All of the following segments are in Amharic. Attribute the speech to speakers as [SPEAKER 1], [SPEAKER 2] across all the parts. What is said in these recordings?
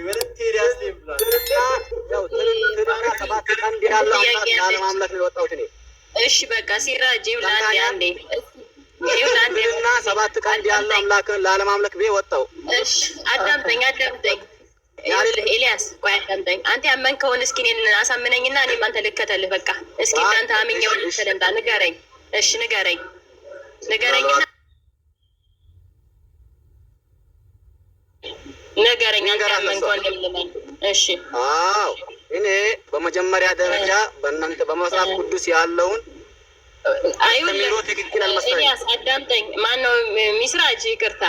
[SPEAKER 1] ወለቴ ኤልያስ ነው ብሏል። ያው ትርና ሰባት ቀን ያለው አምላክ ነው የወጣው እኔ። እሺ በቃ ሲራጅ ይብላል ያንዴ ይብላልና ሰባት ቀን ያለው አምላክን ለማምለክ ቤ ወጣው። እሺ አዳምጠኝ ኤልያስ ቆይ አዳምጠኝ። አንተ ያመንከውን እስኪ እኔን አሳምነኝና እኔም አንተ ልከተልህ። በቃ እስኪ አንተ አምኜው ተደምጣ ንገረኝ። እሺ ንገረኝና ነገረኛ አንተን ለምን? እሺ አዎ እኔ በመጀመሪያ ደረጃ በእናንተ በመጽሐፍ ቅዱስ ያለውን አይውልህ ትክክል አልመሰለኝ። ኤልያስ አዳምጠኝ። ማነው ሚስራጅ ይቅርታ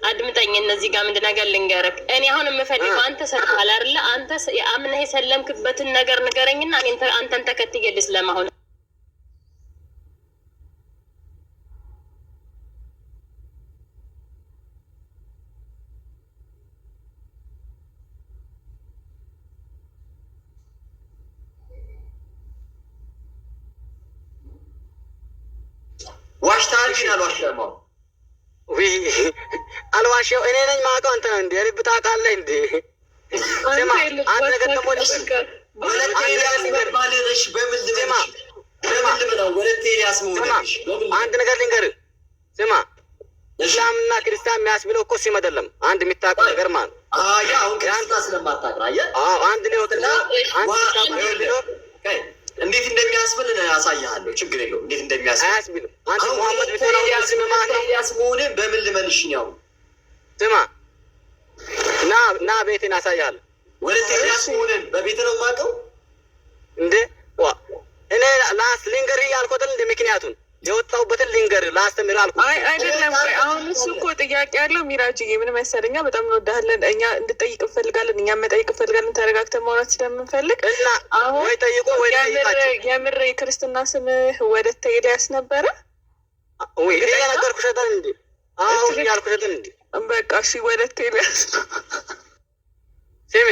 [SPEAKER 1] አድምጠኝ። እነዚህ ጋር ምንድን ነገር ልንገርህ። እኔ አሁን የምፈልገው አንተ ሰጥሃል አይደለ? አንተ አምነህ የሰለምክበትን ነገር ንገረኝና እኔ አንተን ተከትዬ ልስለም። አሁን ዋሽታል ግን አልዋሸም። አልዋሸው እኔ ነኝ ማውቀው። አንተ ነህ እንዴ ልብ ታውቃለህ እንዴ? ስማ አንድ ነገር ደግሞ ወለቴ ኤልያስ በማለሽ ወለቴ ኤልያስ መሆንሽ አንድ ነገር ልንገርህ። ስማ እስላምና ክርስቲያን የሚያስብለው እኮ ስም አይደለም። አንድ የሚታውቀው ነገር ማለት ያ አሁን ክርስቲያን ስለማታውቅ አንድ ሊወጥና አንድ እንዴት እንደሚያስብል ያሳያለሁ። ችግር የለውም። እንዴት እንደሚያስብል አንተ መሐመድ ቢተናው ያስሙን በምን ልመንሽ ነው? ስማ ና ቤቴን አሳያለሁ። ወለቴ ያስሙን በቤት ነው የማውቀው እንዴ? እኔ ላስ ልንገርህ ያልኩት እንደ ምክንያቱን የወጣሁበትን ልንገርህ ላስተምርህ አልኩት።
[SPEAKER 2] አይደለም አሁን እሱ እኮ ጥያቄ ያለው ሚራጅዬ ምን መሰለኛ በጣም እንወዳለን። እኛ እንድጠይቅ እንፈልጋለን። እኛም መጠይቅ እንፈልጋለን። ተረጋግተን ማውራት ስለምንፈልግ
[SPEAKER 1] እና ወይ ጠይቆ ወይ ጠይቃችሁ።
[SPEAKER 2] የምር የክርስትና ስም ወለተ ኤልያስ ነበረ
[SPEAKER 1] ወይ? እኔ ነገርኩሽ አይደል እንዴ? አሁን ያልኩሽ አይደል እንዴ?
[SPEAKER 2] በቃ እሺ ወለተ ኤልያስ
[SPEAKER 1] ስሚ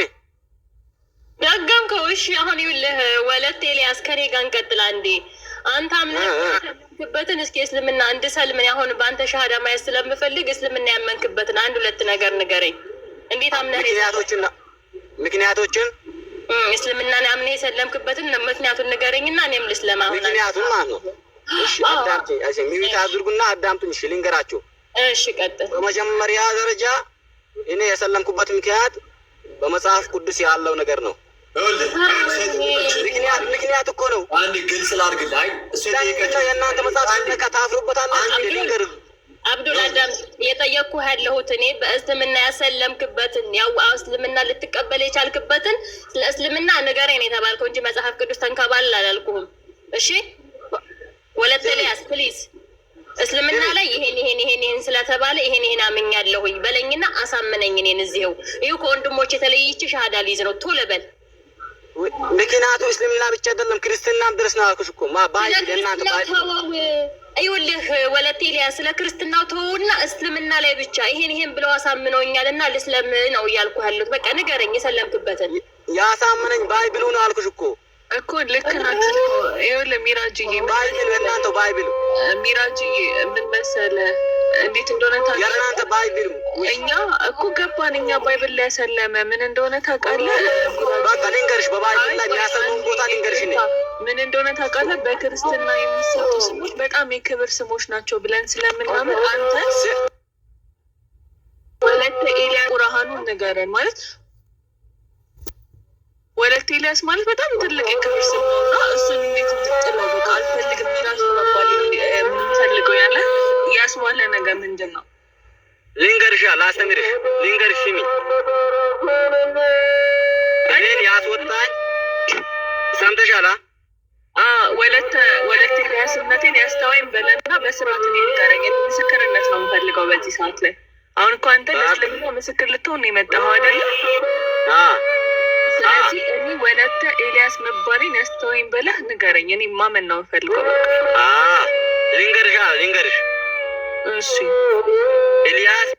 [SPEAKER 2] ደገምከው። እሺ አሁን ይኸውልህ ወለተ ኤልያስ ከኔ ጋር እንቀጥል አንዴ። አንተ አምነህበትን እስኪ እስልምና እንድሰልም አሁን በአንተ ሻሃዳ ማየት ስለምፈልግ እስልምና ያመንክበትን አንድ ሁለት ነገር ንገረኝ። እንዴት አምነህ
[SPEAKER 1] ምክንያቶችን
[SPEAKER 2] እስልምናን አምነህ የሰለምክበትን ምክንያቱን ንገረኝና እኔም ልስለማ። አሁን
[SPEAKER 1] ምክንያቱን ማለት ነው። እሺ አዳምጪኝ። እሺ ሚዩት አድርጉና አዳምጡኝ። እሺ ልንገራችሁ።
[SPEAKER 2] እሺ ቀጥል።
[SPEAKER 1] በመጀመሪያ ደረጃ እኔ የሰለምኩበት ምክንያት በመጽሐፍ ቅዱስ ያለው ነገር ነው። ምክንያት እኮ ነው። አንድ ግልጽ ላድርግልህ። አይ እሱ የእናንተ መጽሐፍ ታፍሩበታላችሁ።
[SPEAKER 2] አብዱል አዳም የጠየቅኩህ ያለሁት እኔ በእስልምና ያሰለምክበትን ያው እስልምና ልትቀበል የቻልክበትን ስለ እስልምና ንገረኝ ነው የተባልከው እንጂ መጽሐፍ ቅዱስ ተንከባልል አላልኩህም። እሺ ወለተ ኤልያስ ፕሊዝ እስልምና ላይ ይሄን ስለተባለ ይሄን አምኛለሁኝ በለኝና አሳምነኝ። እኔን እዚህው ይኸው ከወንድሞች የተለይቼ ሻሃዳ ሊይዝ ነው። ቶሎ በል።
[SPEAKER 1] ምክንያቱ እስልምና ብቻ አይደለም ክርስትናም ድረስ ነው አልኩሽ እኮ ባይብል እናንተ ባይብል
[SPEAKER 2] ይኸውልህ ወለተ ኤልያስ ስለ ክርስትናው ተውና እስልምና ላይ ብቻ ይሄን ብለው አሳምነውኛልና ልስለም ነው እያልኩ ያለሁት። በቃ ንገረኝ የሰለምክበትን።
[SPEAKER 1] ያሳምነኝ ባይብሉ ነው አልኩሽ እኮ
[SPEAKER 2] ልክ ናችሁ እኮ። ይኸውልህ ሚራጅዬ
[SPEAKER 1] ባይብል በእናንተ ባይብል
[SPEAKER 2] ሚራጅዬ ምን መሰለህ እንዴት እንደሆነ ታውቃለህ?
[SPEAKER 1] የእናንተ ባይብል
[SPEAKER 2] እኛ እኮ ገባን። እኛ ባይብል ላይ ያሰለመ ምን እንደሆነ ታውቃለህ?
[SPEAKER 1] በቃ ልንገርሽ፣ በባይብል ላይ የሚያሰልመውን ቦታ ልንገርሽ።
[SPEAKER 2] ምን እንደሆነ ታውቃለህ? በክርስትና የሚሰጡ ስሞች በጣም የክብር ስሞች ናቸው ብለን ስለምናምን አንተ ወለተ ኤልያስ ቁርአኑን ንገረን ማለት ወለተ ኤልያስ ማለት በጣም ትልቅ የክብር ስም ነው እና እሱን እንዴት ትጥለው? በቃ አልፈልግም ሚራጅ መባል የምንፈልገው ያለ ያስዋለ ነገር ምንድን ነው?
[SPEAKER 1] ልንገርሻ ላስተምርሽ። ልንገርሽ ስሚ። እኔን ያስወጣኝ ሰምተሻላ?
[SPEAKER 2] ወለተ ኤልያስነቴን ያስተዋይም በለና በስርዓት ንገረኝ። ምስክርነት ነው የምፈልገው በዚህ ሰዓት ላይ። አሁን እኮ አንተ ለእስልምና ምስክር ልትሆን የመጣኸው አይደለም? ስለዚህ እኔ ወለተ ኤልያስ መባሌን ያስተዋይም በለህ ንገረኝ። እኔ ማመን ነው የምፈልገው።
[SPEAKER 1] ልንገርሽ
[SPEAKER 2] እሺ
[SPEAKER 1] ኤልያስ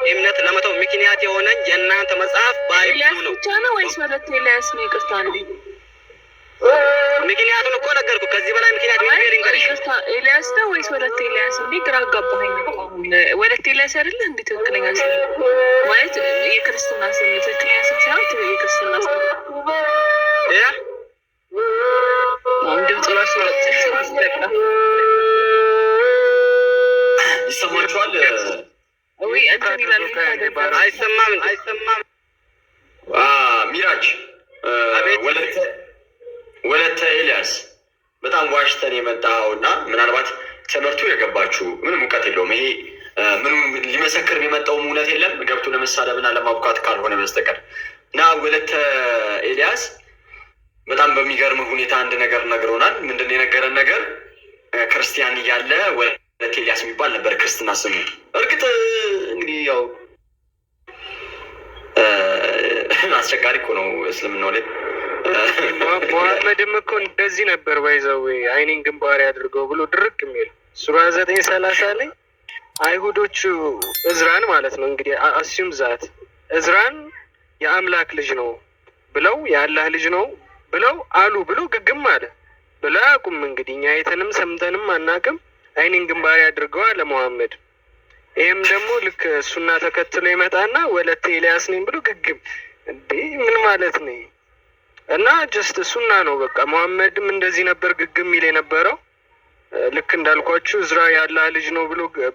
[SPEAKER 1] እምነት ለመተው ምክንያት የሆነኝ የእናንተ መጽሐፍ ባይብሉ ነው።
[SPEAKER 2] ብቻ ነው ወይስ ወለተ ኤልያስ ነው? ይቅርታ እንዴ
[SPEAKER 1] ምክንያቱን እኮ ነገርኩ። ከዚህ በላይ ምክንያት ልንገርሽ።
[SPEAKER 3] ኤልያስ ነው ወይስ ወለተ ኤልያስ? እንዴ ግራ አጋባኸኝ። ወለተ ኤልያስ አይደለ እንዴ? ትክክለኛ ስም ማለት የክርስትና ስም ትክክለኛ ስም ሳይሆን የክርስትና ስም
[SPEAKER 1] ያ
[SPEAKER 3] ድምጽ ራሱ
[SPEAKER 4] ይሰማችኋል?
[SPEAKER 3] እንትን ይላል።
[SPEAKER 1] አይሰማም።
[SPEAKER 4] ሚራጅ ወለተ ኤልያስ በጣም ዋሽተን የመጣው እና ምናልባት ትምህርቱ የገባችሁ ምንም እውቀት የለውም። ይሄ ምንም ሊመሰክር የመጣውም እውነት የለም ገብቶ ለመሳደብና ለማብቃት ካልሆነ በስተቀር እና ወለተ ኤልያስ በጣም በሚገርም ሁኔታ አንድ ነገር ነግሮናል። ምንድን የነገረን ነገር ክርስቲያን እያለ ወለተ ኤልያስ የሚባል ነበር ክርስትና ስሙ። እርግጥ እንግዲህ ያው አስቸጋሪ እኮ ነው እስልምናው ላይ።
[SPEAKER 5] መሐመድም እኮ እንደዚህ ነበር ባይዘው አይኔን ግንባሬ አድርገው ብሎ ድርቅ የሚል ሱራ 9:30 ላይ አይሁዶቹ እዝራን ማለት ነው እንግዲህ አስዩም ዛት እዝራን የአምላክ ልጅ ነው ብለው የአላህ ልጅ ነው ብለው አሉ ብሎ ግግም አለ ብለው አያውቁም። እንግዲህ እኛ አይተንም ሰምተንም አናውቅም። አይኔን ግንባሬ አድርገው አለ መሐመድ። ይህም ደግሞ ልክ እሱና ተከትሎ ይመጣና ወለተ ኤልያስ ነኝ ብሎ ግግም። እንዴ ምን ማለት ነው? እና ጀስት ሱና ነው በቃ። መሐመድም እንደዚህ ነበር ግግም ይል የነበረው። ልክ እንዳልኳችሁ እዝራ የአላህ ልጅ ነው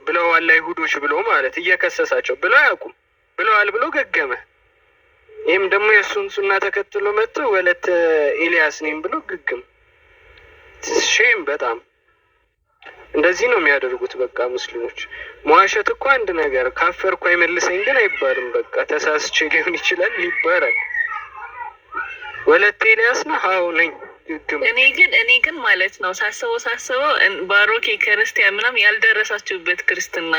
[SPEAKER 5] ብለዋል አይሁዶች ብሎ ማለት እየከሰሳቸው ብለው አያውቁም ብለዋል ብሎ ገገመ። ይህም ደግሞ የእሱን ሱና ተከትሎ መጥቶ ወለተ ኤልያስ ነኝ ብሎ ግግም። ሼም በጣም እንደዚህ ነው የሚያደርጉት። በቃ ሙስሊሞች መዋሸት እኮ አንድ ነገር፣ ካፈርኩ አይመልሰኝ ግን አይባልም። በቃ ተሳስቼ ሊሆን ይችላል ይባላል። ወለተ ኤልያስ ነው ሀው ነኝ ግግም።
[SPEAKER 3] እኔ ግን ማለት ነው ሳስበው ባሮኬ ክርስቲያን ምናምን ያልደረሳችሁበት ክርስትና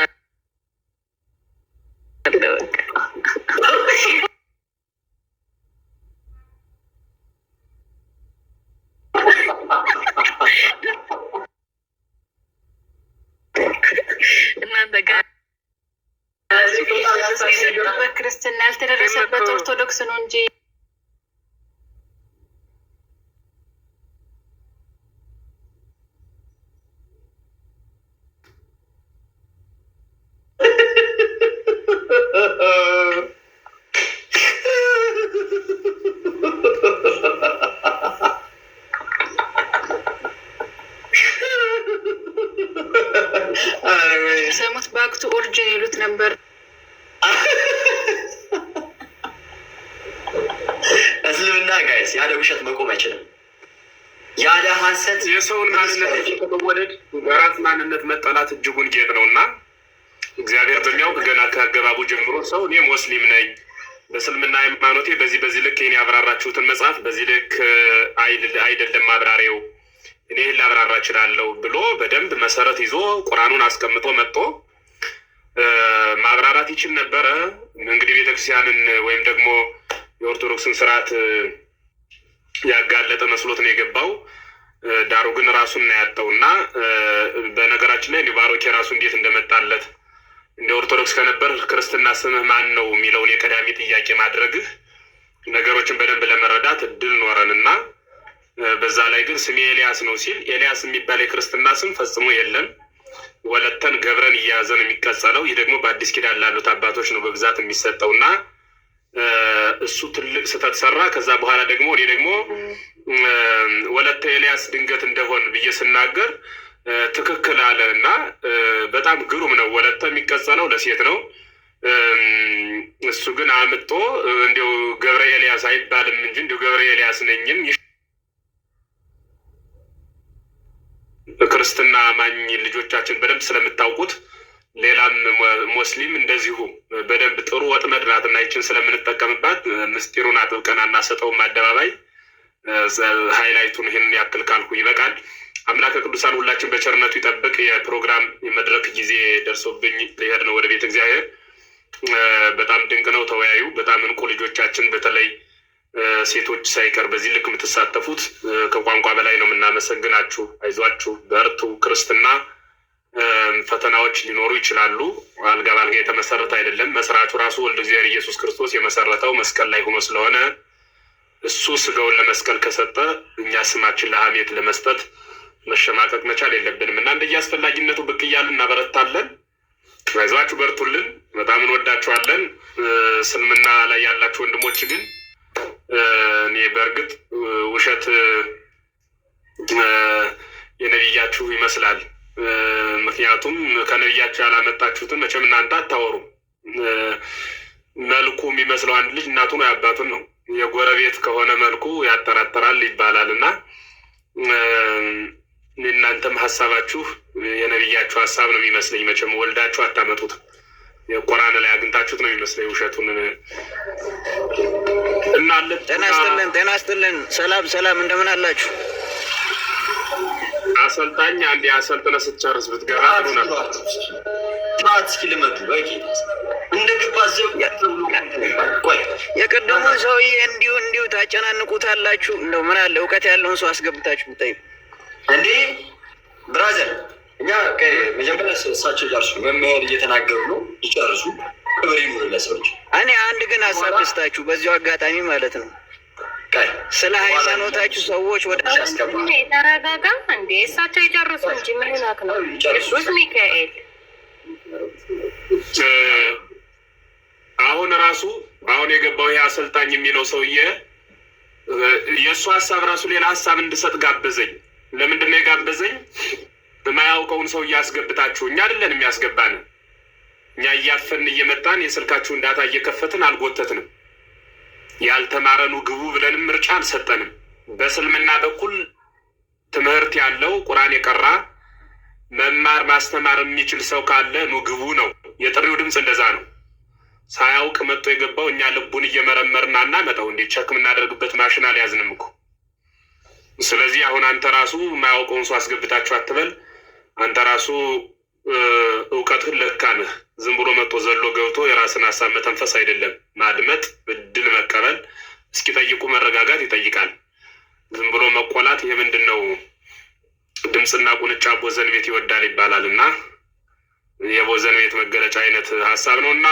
[SPEAKER 3] እናንተ ጋር
[SPEAKER 2] ክርስትና ያልተደረሰበት ኦርቶዶክስ ነው እንጂ ሰሙት ባክቱ ኦሪጂን ይሉት ነበር።
[SPEAKER 4] እስልምና ጋይስ ያለ ውሸት መቆም አይችልም። ያለ ሐሰት
[SPEAKER 6] የሰውን ማንነት መወደድ በራስ ማንነት መጠላት እጅጉን ጌጥ ነው እና እግዚአብሔር በሚያውቅ ገና ከአገባቡ ጀምሮ ሰው እኔ ሙስሊም ነኝ በእስልምና ሃይማኖቴ በዚህ ልክ ይህን ያብራራችሁትን መጽሐፍ በዚህ ልክ አይደለም ማብራሪያው እኔ ላብራራ እችላለሁ ብሎ በደንብ መሰረት ይዞ ቁርአኑን አስቀምጦ መጥቶ ማብራራት ይችል ነበረ። እንግዲህ ቤተክርስቲያንን ወይም ደግሞ የኦርቶዶክስን ስርዓት ያጋለጠ መስሎት ነው የገባው። ዳሩ ግን ራሱን ነው ያጣው እና በነገራችን ላይ ባሮኬ ራሱ እንዴት እንደመጣለት እንደ ኦርቶዶክስ ከነበር ክርስትና ስምህ ማን ነው የሚለውን የቀዳሚ ጥያቄ ማድረግህ ነገሮችን በደንብ ለመረዳት እድል ኖረንና በዛ ላይ ግን ስሜ ኤልያስ ነው ሲል ኤልያስ የሚባል የክርስትና ስም ፈጽሞ የለም። ወለተን ገብረን እያያዘን የሚቀጸለው ይህ ደግሞ በአዲስ ኪዳን ላሉት አባቶች ነው በብዛት የሚሰጠውና እሱ ትልቅ ስህተት ሰራ። ከዛ በኋላ ደግሞ እኔ ደግሞ ወለተ ኤልያስ ድንገት እንደሆን ብዬ ስናገር ትክክል አለ እና በጣም ግሩም ነው። ወለተ የሚቀጸለው ለሴት ነው። እሱ ግን አምጦ እንዲው ገብረ ኤልያስ አይባልም እንጂ እንዲው ገብረ ኤልያስ ነኝም ክርስትና አማኝ ልጆቻችን በደንብ ስለምታውቁት ሌላም ሙስሊም እንደዚሁ በደንብ ጥሩ ወጥመድ ናት እና ይችን ስለምንጠቀምባት ምስጢሩን አጥብቀን አናሰጠውም። አደባባይ ሃይላይቱን ይህን ያክል ካልኩ ይበቃል። አምላከ ቅዱሳን ሁላችን በቸርነቱ ይጠብቅ። የፕሮግራም የመድረክ ጊዜ ደርሶብኝ ሊሄድ ነው ወደ ቤተ እግዚአብሔር። በጣም ድንቅ ነው። ተወያዩ። በጣም እንቁ ልጆቻችን በተለይ ሴቶች ሳይቀር በዚህ ልክ የምትሳተፉት ከቋንቋ በላይ ነው የምናመሰግናችሁ። አይዟችሁ፣ በርቱ። ክርስትና ፈተናዎች ሊኖሩ ይችላሉ። አልጋ ባልጋ የተመሰረተ አይደለም። መስራቹ ራሱ ወልደ እግዚአብሔር ኢየሱስ ክርስቶስ የመሰረተው መስቀል ላይ ሆኖ ስለሆነ እሱ ስጋውን ለመስቀል ከሰጠ እኛ ስማችን ለሐሜት ለመስጠት መሸማቀቅ መቻል የለብንም እና እንደየ አስፈላጊነቱ ብቅ እያልን እናበረታለን። አይዟችሁ፣ በርቱልን። በጣም እንወዳችኋለን። እስልምና ላይ ያላችሁ ወንድሞች ግን እኔ በእርግጥ ውሸት የነቢያችሁ ይመስላል። ምክንያቱም ከነቢያችሁ ያላመጣችሁትን መቼም እናንተ አታወሩም። መልኩ የሚመስለው አንድ ልጅ እናቱን ወይ አባቱን ነው። የጎረቤት ከሆነ መልኩ ያጠራጠራል ይባላል እና እናንተም ሀሳባችሁ የነቢያችሁ ሀሳብ ነው የሚመስለኝ። መቼም ወልዳችሁ አታመጡት። የቁርአን ላይ አግኝታችሁት ነው የሚመስለኝ ውሸቱን። እና
[SPEAKER 1] ጤና ይስጥልን። ሰላም እንደምን አላችሁ?
[SPEAKER 6] አሰልጣኝ አንድ አሰልጥነ ስትጨርስ ብትገባ ጥሩ ነበር።
[SPEAKER 4] እስኪ ልመዱ በቂ እንደገባ ዘው ቆይ
[SPEAKER 1] የቀደሙን ሰውዬ እንዲሁ ታጨናንቁታላችሁ። እንደው ምን አለ እውቀት ያለውን ሰው አስገብታችሁ ብታዩ
[SPEAKER 4] እንዴ ብራዘር። እኛ መጀመሪያ እሳቸው ጨርሱ። መምህር እየተናገሩ ነው፣ ይጨርሱ። ክብር ይኑር ለሰዎች።
[SPEAKER 1] እኔ አንድ ግን ሀሳብ ልስጣችሁ በዚሁ አጋጣሚ ማለት ነው። ስለ ሃይማኖታችሁ ሰዎች ወደ
[SPEAKER 2] ተረጋጋ እንዴ። እሳቸው ይጨርሱ እንጂ ምን ሆናክ ነው? ቅዱስ ሚካኤል
[SPEAKER 6] አሁን የገባው ይሄ አሰልጣኝ የሚለው ሰውዬ የእሱ ሀሳብ ራሱ ሌላ ሀሳብ እንድሰጥ ጋበዘኝ። ለምንድን ነው የጋበዘኝ? የማያውቀውን ሰው እያስገብታችሁ እኛ አይደለን የሚያስገባን። እኛ እያፈን እየመጣን የስልካችሁን ዳታ እየከፈትን አልጎተትንም። ያልተማረኑ ግቡ ብለንም ምርጫ አልሰጠንም። በእስልምና በኩል ትምህርት ያለው ቁርአን የቀራ መማር ማስተማር የሚችል ሰው ካለ ኑ ግቡ ነው የጥሪው ድምፅ። እንደዛ ነው። ሳያውቅ መጥቶ የገባው እኛ ልቡን እየመረመርን አናመጣው። እንዴ ቸክ የምናደርግበት ማሽን አልያዝንም እኮ። ስለዚህ አሁን አንተ ራሱ የማያውቀውን ሰው አስገብታችሁ አትበል። አንተ ራሱ እውቀትህን ለካ ነህ። ዝም ብሎ መጥቶ ዘሎ ገብቶ የራስን ሀሳብ መተንፈስ አይደለም፣ ማድመጥ፣ እድል መቀበል። እስኪጠይቁ መረጋጋት ይጠይቃል። ዝም ብሎ መቆላት ይሄ ምንድን ነው? ድምፅና ቁንጫ ቦዘን ቤት ይወዳል ይባላል እና የቦዘን ቤት መገለጫ አይነት ሀሳብ ነው እና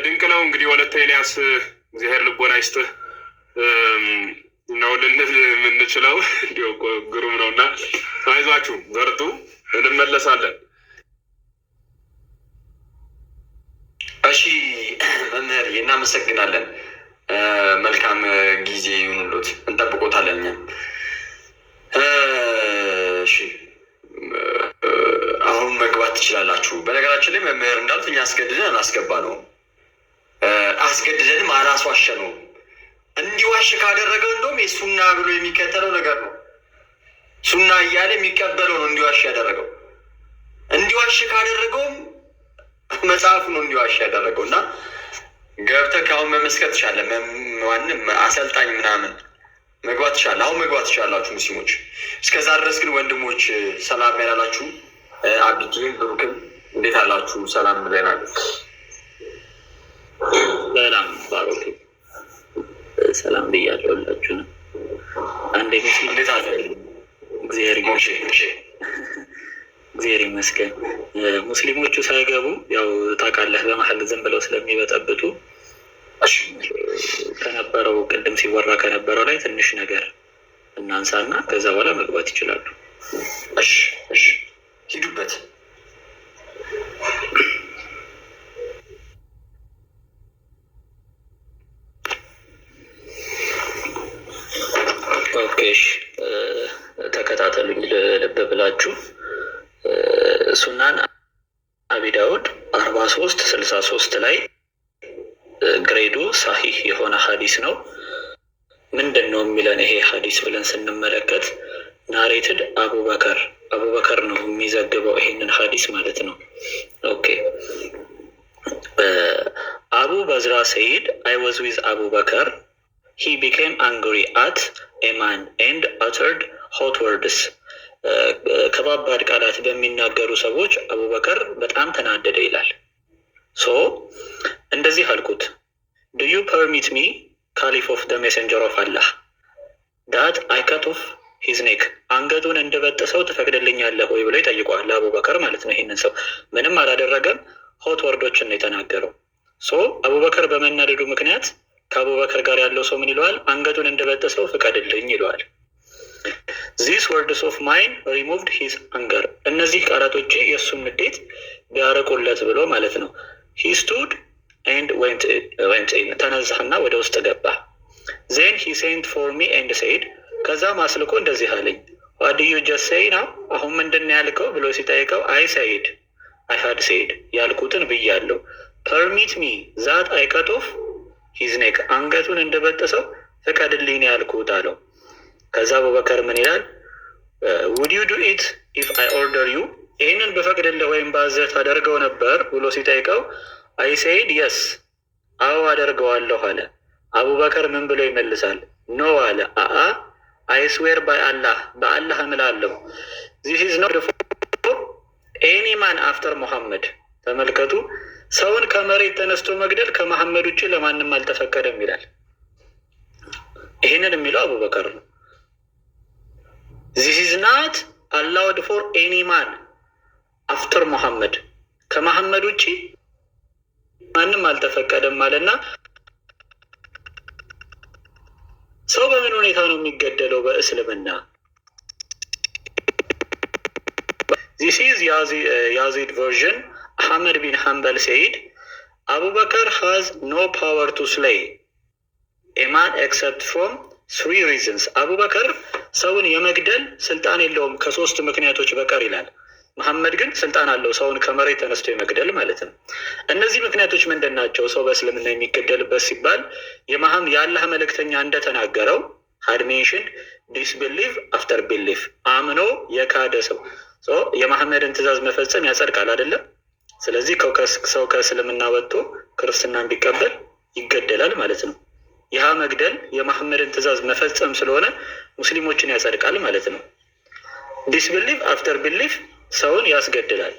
[SPEAKER 6] ድንቅ ነው። እንግዲህ ወለተ ኤልያስ እግዚአብሔር ልቦና ይስጥህ ነው ልንል የምንችለው። እንዲሁ ግሩም ነው እና አይዟችሁ፣ በርቱ፣ እንመለሳለን።
[SPEAKER 4] እሺ መምህር እናመሰግናለን። መልካም ጊዜ ይሁንልዎት። እንጠብቆታለን እኛም። እሺ አሁን መግባት ትችላላችሁ። በነገራችን ላይ መምህር እንዳሉት እኛ አስገድደን አላስገባ ነው፣ አስገድደንም አላስዋሸ ነው። እንዲዋሽ ካደረገው እንደውም የሱና ብሎ የሚከተለው ነገር ነው። ሱና እያለ የሚቀበለው ነው እንዲዋሽ ያደረገው። እንዲዋሽ ካደረገውም መጽሐፉ ነው እንዲዋሽ ያደረገው እና ገብተህ ከአሁን መመስከር ትችላለህ። ማንም አሰልጣኝ ምናምን መግባት ትችላለህ። አሁን መግባት ትችላላችሁ ሙስሊሞች። እስከዛ ድረስ ግን ወንድሞች ሰላም ያላላችሁ፣ አቢቲም ብሩክም እንዴት አላችሁ? ሰላም ብለናል።
[SPEAKER 7] ሰላም ባሮክ ሰላም ብያለሁ ሁላችሁ ነው። አንዴ ሙስሊም
[SPEAKER 4] እንዴት አለ?
[SPEAKER 7] እግዚአብሔር ይመስገን። ሙስሊሞቹ ሳይገቡ ያው ታውቃለህ በመሀል ዝም ብለው ስለሚበጠብጡ ከነበረው ቅድም ሲወራ ከነበረው ላይ ትንሽ ነገር እናንሳና ከዛ በኋላ መግባት ይችላሉ።
[SPEAKER 4] እሺ ሂዱበት።
[SPEAKER 7] ኦኬ ተከታተሉኝ ልብ ብላችሁ። ሱናን አቢ ዳውድ 4363 ላይ ግሬዱ ሳሂህ የሆነ ሀዲስ ነው። ምንድን ነው የሚለን ይሄ ሀዲስ ብለን ስንመለከት ናሬትድ አቡበከር ነው የሚዘግበው ይሄንን ሀዲስ ማለት ነው። ኦኬ አቡ በዝራ ሰይድ አይ ዋዝ ዊዝ አቡበከር he became angry at a man and uttered hot words ከባባድ ቃላት በሚናገሩ ሰዎች አቡበከር በጣም ተናደደ ይላል። ሶ እንደዚህ አልኩት do you permit me caliph of the messenger of Allah that I cut off his neck አንገቱን እንደበጠሰው ትፈቅድልኛለህ ወይ ብሎ ይጠይቀዋል አቡበከር ማለት ነው። ይሄንን ሰው ምንም አላደረገም፣ ሆት ወርዶችን ነው የተናገረው። ሶ አቡበከር በመናደዱ ምክንያት ከአቡበከር ጋር ያለው ሰው ምን ይለዋል? አንገቱን እንደበጠሰው ፍቀድልኝ ይለዋል። ዚስ ወርድስ ኦፍ ማይን ሪሙቭድ ሂዝ አንገር። እነዚህ ቃላቶች የእሱን ንዴት ቢያረቁለት ብሎ ማለት ነው። ሂ ስቱድ ኤንድ ወንት ኢን፣ ተነዛህና ወደ ውስጥ ገባ። ዜን ሂ ሴንት ፎር ሚ ኤንድ ሴድ፣ ከዛም አስልኮ እንደዚህ አለኝ። ዋት ዱ ዩ ጀስት ሴይ ናው፣ አሁን ምንድን ነው ያልከው ብሎ ሲጠይቀው፣ አይ ሰይድ አይ ሃድ ሴድ፣ ያልኩትን ብያለሁ። ፐርሚት ሚ ዛት አይ ከት ኦፍ ሂዝ ኔክ፣ አንገቱን እንደበጠሰው ፍቀድልኝ ያልኩት አለው። ከዛ አቡበከር ምን ይላል? ውድ ዩ ዱ ኢት ኢፍ አይ ኦርደር ዩ፣ ይህንን በፈቅድልህ ወይም ባዘህ ታደርገው ነበር ብሎ ሲጠይቀው፣ አይ ሴይድ የስ፣ አዎ አደርገዋለሁ አለ። አቡበከር ምን ብሎ ይመልሳል? ኖ አለ። አአ አይ ስዌር ባይ አላህ፣ በአላህ እምላለሁ። ዚስ ኢዝ ኖት ፎር ኤኒ ማን አፍተር ሙሐመድ። ተመልከቱ፣ ሰውን ከመሬት ተነስቶ መግደል ከመሐመድ ውጭ ለማንም አልተፈቀደም ይላል። ይህንን የሚለው አቡበከር ነው። ዚስ ኢዝ ናት አላውድ ፎር ኤኒ ማን አፍተር ሙሐመድ፣ ከመሐመድ ውጭ ማንም አልተፈቀደም አለና ሰው በምን ሁኔታ ነው የሚገደለው በእስልምና? ዚስ ኢዝ ያዚድ ቨርዥን። አሕመድ ቢን ሐንበል ሰይድ አቡበከር ሃዝ ኖ ፓወር ቱ ስሌይ ኤ ማን ኤክሰፕት ፍሮም ስሪ ሪዝንስ። አቡበከር ሰውን የመግደል ስልጣን የለውም ከሶስት ምክንያቶች በቀር ይላል። መሐመድ ግን ስልጣን አለው ሰውን ከመሬት ተነስቶ የመግደል ማለት ነው። እነዚህ ምክንያቶች ምንድን ናቸው? ሰው በእስልምና የሚገደልበት ሲባል የአላህ መልእክተኛ እንደተናገረው had mentioned disbelief after belief፣ አምኖ የካደ ሰው የመሐመድን ትእዛዝ መፈጸም ያጸድቃል አይደለም። ስለዚህ ሰው ከእስልምና ወጥቶ ክርስትናን ቢቀበል ይገደላል ማለት ነው። ይህ መግደል የመሐመድን ትእዛዝ መፈጸም ስለሆነ ሙስሊሞችን ያጸድቃል ማለት ነው። ዲስቢሊፍ አፍተር ቢሊፍ ሰውን ያስገድላል።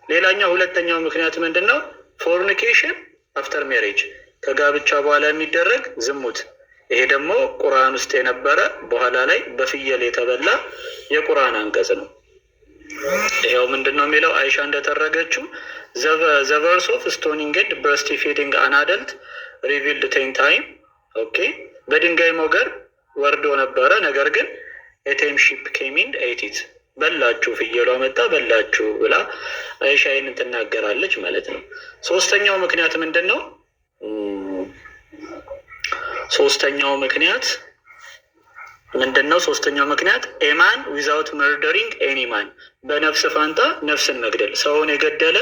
[SPEAKER 7] ሌላኛው ሁለተኛው ምክንያት ምንድን ነው? ፎርኒኬሽን አፍተር ሜሬጅ፣ ከጋብቻ በኋላ የሚደረግ ዝሙት። ይሄ ደግሞ ቁርአን ውስጥ የነበረ በኋላ ላይ በፍየል የተበላ የቁርአን አንቀጽ ነው። ይኸው ምንድን ነው የሚለው? አይሻ እንደተረገችው ዘ ቨርስ ኦፍ ስቶኒንግ ኤንድ ብሬስት ፊዲንግ አን አደልት ሪቪልድ 10 ታይም። ኦኬ፣ በድንጋይ ሞገር ወርዶ ነበረ፣ ነገር ግን ኤቴም ሺፕ ኬሚን ኤቲት፣ በላችሁ፣ ፍየሏ መጣ በላችሁ ብላ አይሻ ይህንን ትናገራለች ማለት ነው። ሶስተኛው ምክንያት ምንድን ነው? ሶስተኛው ምክንያት ኤማን ዊዛውት መርደሪንግ ኤኒማን፣ በነፍስ ፋንታ ነፍስን መግደል፣ ሰውን የገደለ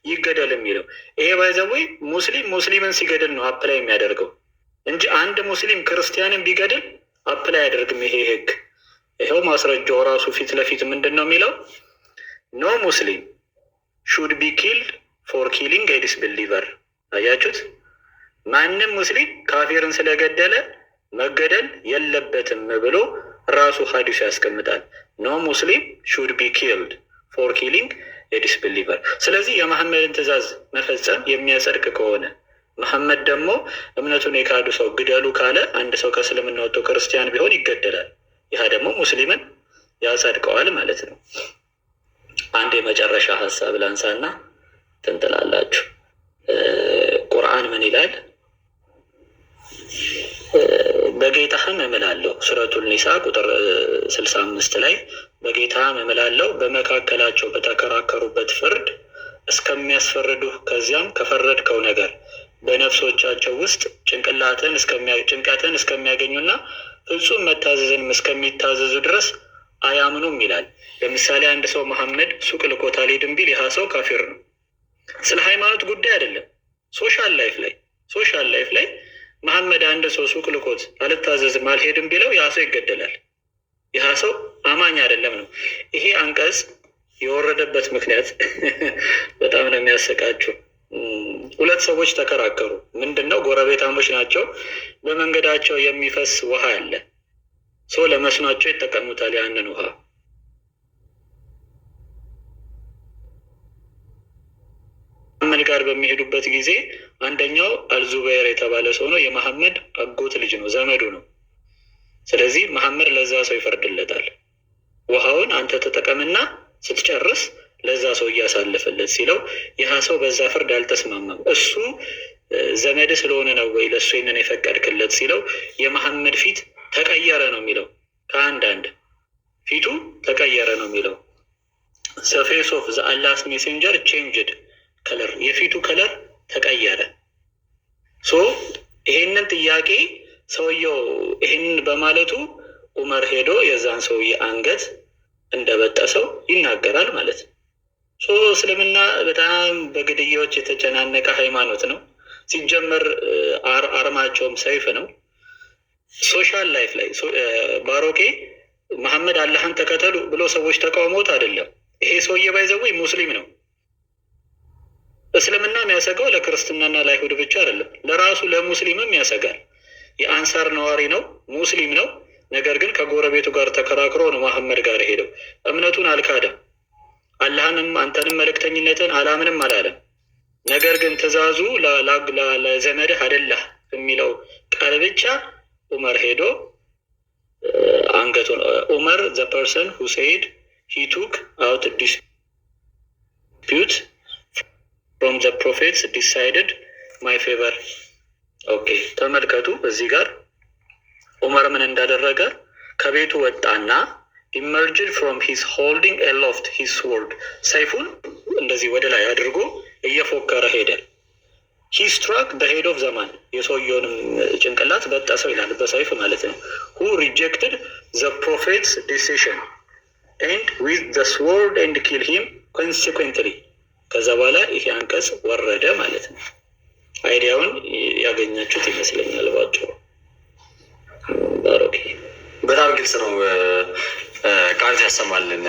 [SPEAKER 7] ይገደል የሚለው ይሄ ባይዘዌ ሙስሊምን ሲገድል ነው አፕላይ የሚያደርገው እንጂ አንድ ሙስሊም ክርስቲያንን ቢገድል አፕላይ አያደርግም ይሄ ህግ። ይኸው ማስረጃው ራሱ ፊት ለፊት ምንድን ነው የሚለው? ኖ ሙስሊም ሹድ ቢ ኪልድ ፎር ኪሊንግ ኤ ዲስቢሊቨር። አያችሁት? ማንም ሙስሊም ካፊርን ስለገደለ መገደል የለበትም ብሎ ራሱ ሐዲሱ ያስቀምጣል። ኖ ሙስሊም ሹድ ቢ ኪልድ ፎር ኪሊንግ ኤ ዲስቢሊቨር። ስለዚህ የመሐመድን ትእዛዝ መፈጸም የሚያጸድቅ ከሆነ መሐመድ ደግሞ እምነቱን የካዱ ሰው ግደሉ ካለ አንድ ሰው ከእስልምና ወጥቶ ክርስቲያን ቢሆን ይገደላል። ይህ ደግሞ ሙስሊምን ያጸድቀዋል ማለት ነው። አንድ የመጨረሻ ሀሳብ ላንሳና ትንጥላላችሁ። ቁርአን ምን ይላል? በጌታህም እምላለሁ፣ ሱረቱል ኒሳ ቁጥር 65 ላይ በጌታህም እምላለሁ በመካከላቸው በተከራከሩበት ፍርድ እስከሚያስፈርዱህ ከዚያም ከፈረድከው ነገር በነፍሶቻቸው ውስጥ ጭንቀትን እስከሚያገኙና ፍጹም መታዘዝንም እስከሚታዘዙ ድረስ አያምኑም ይላል። ለምሳሌ አንድ ሰው መሐመድ ሱቅ ልኮት አልሄድም ቢል ይህ ሰው ካፊር ነው። ስለ ሃይማኖት ጉዳይ አይደለም። ሶሻል ላይፍ ላይ መሐመድ አንድ ሰው ሱቅ ልኮት አልታዘዝም አልሄድም ቢለው ያ ሰው ይገደላል። ይህ ሰው አማኝ አይደለም ነው። ይሄ አንቀጽ የወረደበት ምክንያት በጣም ነው የሚያሰቃቸው። ሁለት ሰዎች ተከራከሩ። ምንድን ነው? ጎረቤታሞች ናቸው። በመንገዳቸው የሚፈስ ውሃ አለ። ሰው ለመስኗቸው ይጠቀሙታል ያንን ውሃ። መሐመድ ጋር በሚሄዱበት ጊዜ አንደኛው አልዙበይር የተባለ ሰው ነው። የመሐመድ አጎት ልጅ ነው፣ ዘመዱ ነው። ስለዚህ መሐመድ ለዛ ሰው ይፈርድለታል። ውሃውን አንተ ተጠቀምና ስትጨርስ ለዛ ሰው እያሳለፈለት ሲለው ይህ ሰው በዛ ፍርድ አልተስማማም። እሱ ዘመድ ስለሆነ ነው ወይ ለእሱ ይንን የፈቀድክለት ሲለው የመሐመድ ፊት ተቀየረ ነው የሚለው። ከአንዳንድ ፊቱ ተቀየረ ነው የሚለው። the face of the Allah's messenger changed color፣ የፊቱ ከለር ተቀየረ። ሶ ይሄንን ጥያቄ ሰውየው ይሄንን በማለቱ ዑመር ሄዶ የዛን ሰውዬ አንገት እንደበጠሰው ይናገራል ማለት ነው። ሶ እስልምና በጣም በግድያዎች የተጨናነቀ ሃይማኖት ነው። ሲጀመር አርማቸውም ሰይፍ ነው። ሶሻል ላይፍ ላይ ባሮኬ መሐመድ አላህን ተከተሉ ብሎ ሰዎች ተቃውሞት አይደለም። ይሄ ሰውዬ ባይዘው ሙስሊም ነው። እስልምና የሚያሰጋው ለክርስትናና ለአይሁድ ብቻ አይደለም፣ ለራሱ ለሙስሊምም ያሰጋል። የአንሳር ነዋሪ ነው፣ ሙስሊም ነው። ነገር ግን ከጎረቤቱ ጋር ተከራክሮ ነው መሐመድ ጋር ሄደው። እምነቱን አልካደም። አላህንም አንተንም መልእክተኝነትን አላምንም አላለም። ነገር ግን ትእዛዙ ለዘመድህ አይደለህ የሚለው ቃል ብቻ ዑመር ሄዶ አንገቱን ዑመር the person who said he took out dispute from the prophets decided my favor። ኦኬ ተመልከቱ። እዚህ ጋር ዑመር ምን እንዳደረገ ከቤቱ ወጣና emerged from his holding aloft his sword፣ ሰይፉን እንደዚህ ወደ ላይ አድርጎ እየፎከረ ሄደ። he struck the head of the man፣ የሰውየውንም ጭንቅላት በጠሰው ይላል፣ በሰይፍ ማለት ነው። who rejected the prophet's decision and with the sword and kill him consequently። ከዛ በኋላ ይሄ አንቀጽ ወረደ ማለት ነው። አይዲያውን ያገኛችሁት ይመስለኛል ባጭሩ። ባሮኪ
[SPEAKER 4] በጣም ግልጽ ነው። ቃል ያሰማልን።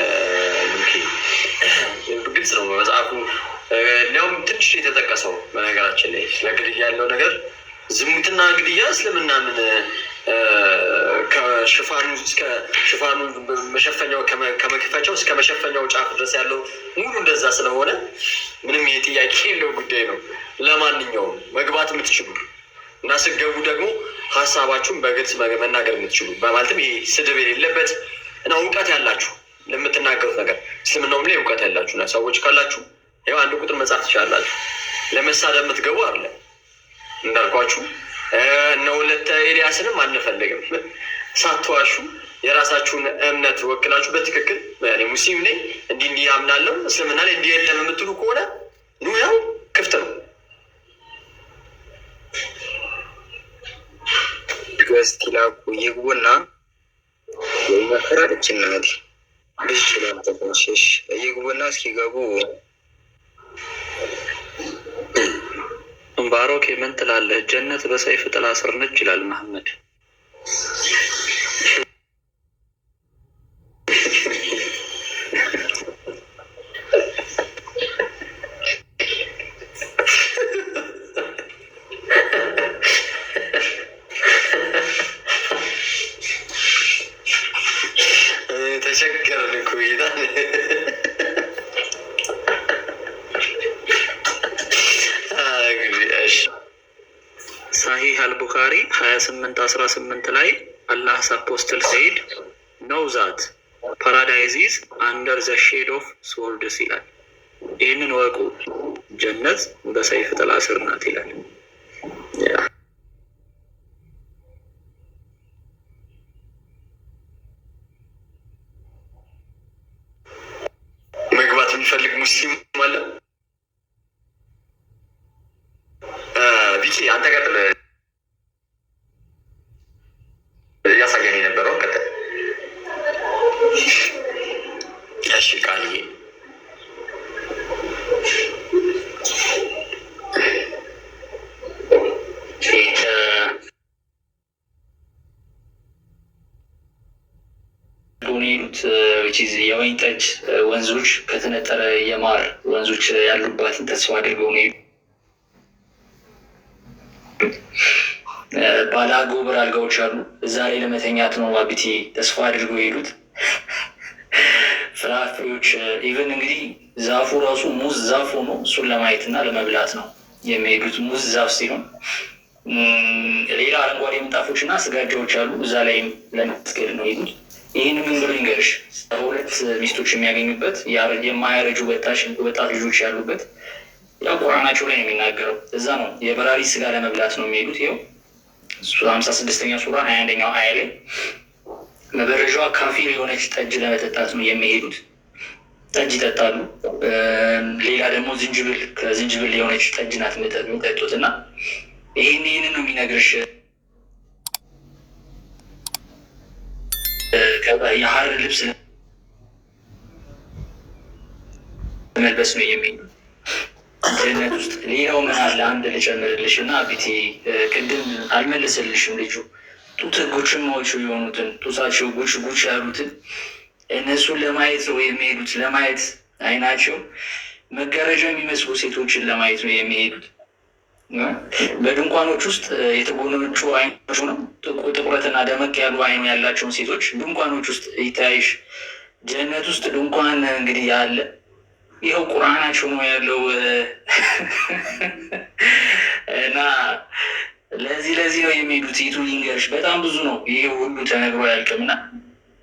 [SPEAKER 4] ግልጽ ነው መጽሐፉ። ሊያውም ትንሽ የተጠቀሰው በነገራችን ላይ ስለ ግድያ ያለው ነገር ዝሙትና ግድያ እስልምና ምን ከሽፋኑ እስከ ሽፋኑ መሸፈኛው ከመክፈቻው እስከ መሸፈኛው ጫፍ ድረስ ያለው ሙሉ እንደዛ ስለሆነ ምንም የጥያቄ የለው ጉዳይ ነው። ለማንኛውም መግባት የምትችሉ እና ስገቡ ደግሞ ሀሳባችሁን በግልጽ መናገር የምትችሉ በማለትም ይሄ ስድብ የሌለበት እና እውቀት ያላችሁ ለምትናገሩት ነገር እስልምናውም ላይ እውቀት ያላችሁ እና ሰዎች ካላችሁ ያው አንድ ቁጥር መጻፍ ትችላላችሁ። ለመሳደብ የምትገቡ አይደለ እንዳልኳችሁ እነ ወለተ ኤልያስንም አንፈልግም። ሳትዋሹ የራሳችሁን እምነት ወክላችሁ በትክክል እኔ ሙስሊም ነኝ እንዲህ አምናለሁ እስልምና ላይ እንዲህ የለም የምትሉ ከሆነ ኑ ያው ክፍት ነው።
[SPEAKER 1] ገስቲላኩ ይግቡና የመከራለች እናት ብቻላም ተቆሽሽ ይግቡና እስኪገቡ
[SPEAKER 7] ባሮክ ምን ትላለህ? ጀነት በሰይፍ ጥላ ስር ነች ይላል መሐመድ።
[SPEAKER 4] ተቸገርን እኮ ይላል።
[SPEAKER 7] ሳሂህ አልቡኻሪ 28:18 ላይ አላህ አፖስትል ሰይድ ኖው ዛት ፓራዳይዝ ኢዝ አንደር ዘ ሼድ ኦፍ ስዎርድስ ይላል። ይህንን ወቁ ጀነት በሰይፍ ጥላ ስር ናት ይላል።
[SPEAKER 4] መግባት የሚፈልግ ሙስሊም አለ? ቢኪ አንተ ቀጥል። እያሳየን የነበረው ቀጥል። እሺ ቃልዬ
[SPEAKER 8] ሄዱት የወይን ጠጅ ወንዞች ከተነጠረ የማር ወንዞች ያሉባትን ተስፋ አድርገው ነው ሄዱ። ባለ ጎበር አልጋዎች አሉ። እዛ ላይ ለመተኛት ነው አቢቲ ተስፋ አድርገው የሄዱት። ፍራፍሬዎች ኢቨን እንግዲህ ዛፉ ራሱ ሙዝ ዛፍ ሆኖ እሱን ለማየት እና ለመብላት ነው የሚሄዱት። ሙዝ ዛፍ ሲሆን ሌላ አረንጓዴ ምንጣፎች እና ስጋጃዎች አሉ። እዛ ላይ ለመስገድ ነው የሄዱት። ይህን ምን ብሎ ይንገርሽ፣ 2 ሚስቶች የሚያገኙበት የማያረጁ ወጣት ልጆች ያሉበት ያው ቁርአናቸው ላይ ነው የሚናገረው። እዛ ነው የበራሪ ስጋ ለመብላት ነው የሚሄዱት። ይኸው 56ኛ ሱራ 21ኛው አያ ላይ መበረዣዋ ካፊር የሆነች ጠጅ ለመጠጣት ነው የሚሄዱት። ጠጅ ይጠጣሉ። ሌላ ደግሞ ዝንጅብል ከዝንጅብል የሆነች ጠጅ ናት የሚጠጡት እና ይህንን ነው የሚነግርሽ። የሀር ልብስ መልበስ ነው የሚሄዱት ጀነት ውስጥ። ሌላው ምን አለ አንድ ልጨምርልሽ እና ቤቴ ቅድም አልመለሰልሽም ልጁ ጡት ጉችማዎቹ የሆኑትን ጡታቸው ጉች ጉች ያሉትን እነሱን ለማየት ነው የሚሄዱት። ለማየት አይናቸው መጋረጃ የሚመስሉ ሴቶችን ለማየት ነው የሚሄዱት። በድንኳኖች ውስጥ የተጎነጩ አይኖች ነው ጥቁረትና ደመቅ ያሉ አይኑ ያላቸውን ሴቶች ድንኳኖች ውስጥ ይታይሽ። ጀነት ውስጥ ድንኳን እንግዲህ ያለ ይኸው ቁርአናቸው ነው ያለው እና ለዚህ ነው የሚሄዱት። ይቱ ሊንገርሽ በጣም ብዙ ነው። ይሄ ሁሉ ተነግሮ አያልቅምና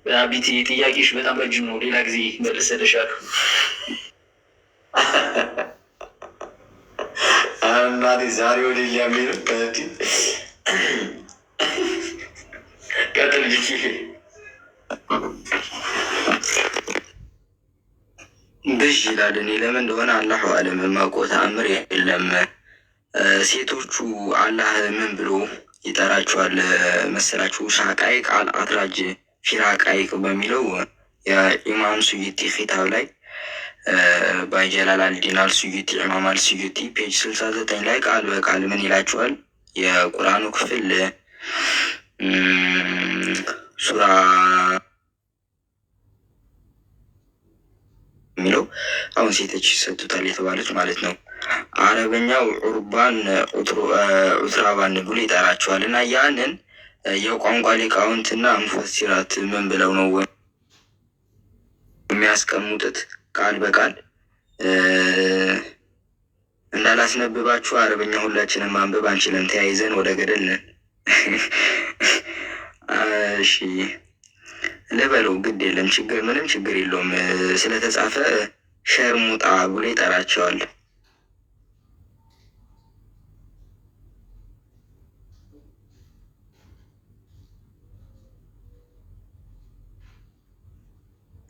[SPEAKER 8] አቢቲ ጥያቄሽ በጣም ረጅም ነው። ሌላ ጊዜ መልሰልሻለሁ።
[SPEAKER 4] እናቴ ዛሬ ወደ ሊያሜን ቀጥል ልጅ
[SPEAKER 1] ብዥ ይላል። እኔ ለምን እንደሆነ አላሁ አለም የማውቀው ተአምር የለም። ሴቶቹ አላህ ምን ብሎ ይጠራቸዋል መሰላችሁ? ሻቃይቅ አልአትራጅ ፊራቃይቅ በሚለው የኢማም ሱዩቲ ኪታብ ላይ ባይጀላል አልዲን አልሱዩቲ ኢማም አልሱዩቲ ፔጅ 69 ላይ ቃል በቃል ምን ይላቸዋል? የቁርአኑ ክፍል ሱራ የሚለው አሁን ሴቶች ይሰጡታል የተባሉት ማለት ነው። አረበኛው ዑርባን ዑትራባን ብሎ ይጠራቸዋል። እና ያንን የቋንቋ ሊቃውንትና ሙፈሲራት ምን ብለው ነው የሚያስቀምጡት? ቃል በቃል እንዳላስነብባችሁ አረበኛ ሁላችንም ማንበብ አንችልም፣ ተያይዘን ወደ ገደል ነን። እሺ ልበለው፣ ግድ የለም ችግር ምንም ችግር የለውም። ስለተጻፈ ሸርሙጣ ብሎ ይጠራቸዋል።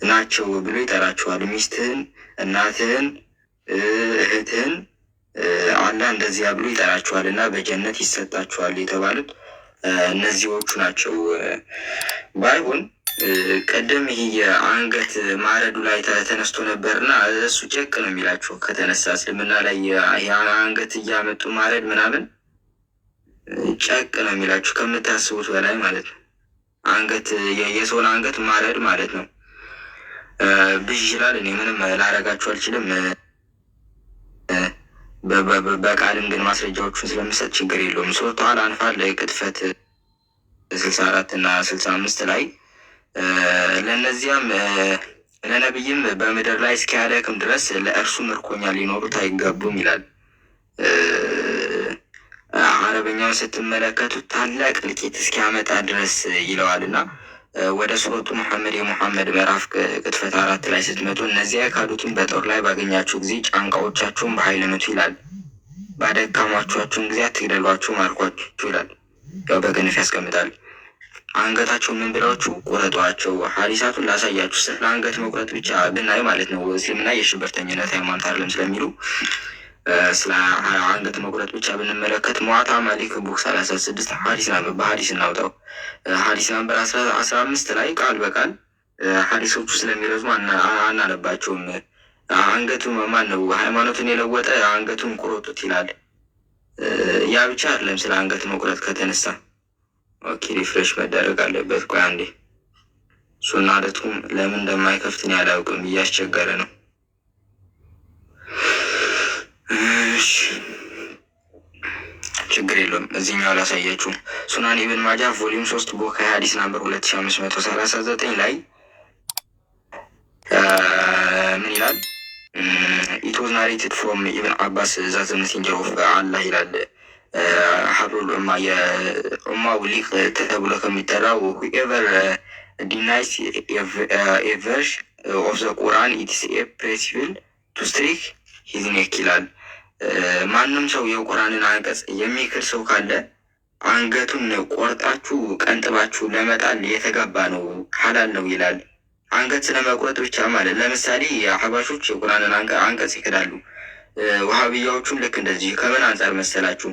[SPEAKER 1] ናቸው ብሎ ይጠራቸዋል። ሚስትህን፣ እናትህን፣ እህትህን አላህ እንደዚያ ብሎ ይጠራቸዋል እና በጀነት ይሰጣቸዋል የተባሉት እነዚዎቹ ናቸው። ባይሆን ቀደም ይሄ የአንገት ማረዱ ላይ ተነስቶ ነበርና እሱ ጨቅ ነው የሚላቸው ከተነሳ እስልምና ላይ የአንገት እያመጡ ማረድ ምናምን ጨቅ ነው የሚላችሁ ከምታስቡት በላይ ማለት ነው። አንገት የሰውን አንገት ማረድ ማለት ነው። ብዥ ይላል። እኔ ምንም ላረጋችሁ አልችልም። በቃልም ግን ማስረጃዎቹን ስለምሰጥ ችግር የለውም። ሱረቱ አል-አንፋል ቅጥፈት 64 እና 65 ላይ ለእነዚያም ለነቢይም በምድር ላይ እስኪያደክም ድረስ ለእርሱ ምርኮኛ ሊኖሩት አይገቡም ይላል። አረበኛውን ስትመለከቱት ታላቅ እልቂት እስኪያመጣ ድረስ ይለዋል እና ወደ ሱረቱ ሙሐመድ የሙሐመድ ምዕራፍ ቅጥፈት 4 ላይ ስትመጡ እነዚያ የካዱትን በጦር ላይ ባገኛችሁ ጊዜ ጫንቃዎቻችሁን በኃይል ምቱ ይላል። ባደካሟችኋችሁን ጊዜ አትግደሏቸው፣ ማርኳችሁ ይላል። ያው በግንፍ ያስቀምጣል። አንገታቸው ምን ብላችሁ ቁረጧቸው። ሀዲሳቱን ላሳያችሁ። ስለ አንገት መቁረጥ ብቻ ብናይ ማለት ነው እስልምና የሽብርተኝነት ሃይማኖት አይደለም ስለሚሉ ስለ አንገት መቁረጥ ብቻ ብንመለከት ሙዋጣ ማሊክ ቡክ 36 ሀዲስ ነበር። በሀዲስ እናውጣው። ሀዲስ ነበር 15 ላይ ቃል በቃል ሀዲሶቹ ስለሚረዝሙ አናነባቸውም። አንገቱ ማን ነው ሃይማኖትን የለወጠ አንገቱን ቁረጡት ይላል። ያ ብቻ አይደለም ስለ አንገት መቁረጥ ከተነሳ ኦኬ ሪፍሬሽ መደረግ አለበት። ቆይ አንዴ ሱና አለቱም ለምን እንደማይከፍትን ያላውቅም እያስቸገረ ነው። ችግር የለውም እዚህኛው ላሳያችሁ። ሱናን ኢብን ማጃ ቮሊዩም 3 ቡኻሪ ሀዲስ ናምበር 2539 ላይ ምን ይላል? ኢት ዋዝ ናሬትድ ፍሮም ኢብን አባስ ዛት ዘ ሜሴንጀር ኦፍ አላህ ይላል። ሀብሩል ኡማ የኡማው ሊቅ ተብሎ ከሚጠራው ሁኤቨር ዲናይስ ኤ ቨርስ ኦፍ ዘ ቁርአን ኢትስ ኤ ፕሪንሲፕል ቱ ስትሪክ ሂዝ ኔክ ይላል።
[SPEAKER 9] ማንም ሰው የቁርአንን አንቀጽ የሚክር ሰው ካለ አንገቱን ቆርጣችሁ ቀንጥባችሁ ለመጣል የተገባ ነው፣ ሐላል ነው ይላል። አንገት ስለመቁረጥ ብቻ ማለት ለምሳሌ አህባሾች የቁርአንን አንቀጽ ይክዳሉ። ወሃቢያዎቹም ልክ እንደዚህ። ከምን አንጻር መሰላችሁ?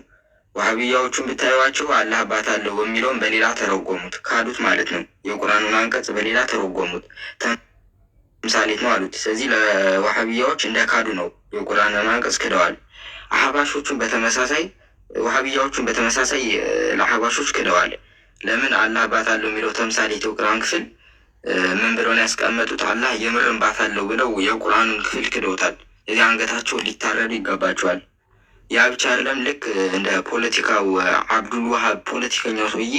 [SPEAKER 9] ወሃቢያዎቹን ብታዩዋቸው አላህ አባት አለው የሚለውን በሌላ ተረጎሙት፣ ካዱት ማለት ነው። የቁርአኑን አንቀጽ በሌላ ተረጎሙት፣ ተምሳሌት ነው አሉት። ስለዚህ ለወሃቢያዎች እንደ ካዱ ነው፣ የቁርአንን አንቀጽ ክደዋል። አህባሾቹን በተመሳሳይ ወሃቢያዎቹን በተመሳሳይ ለአህባሾች ክደዋል። ለምን? አላህ አባት አለው የሚለው ተምሳሌት የቁርአን ክፍል ምን ብለውን ያስቀመጡት? አላህ የምርን ባት አለው ብለው የቁርአኑን ክፍል ክደውታል። እዚህ አንገታቸው ሊታረዱ ይገባቸዋል። ያ ብቻ አይደለም። ልክ እንደ ፖለቲካው አብዱል ዋሃብ ፖለቲከኛው ሰውዬ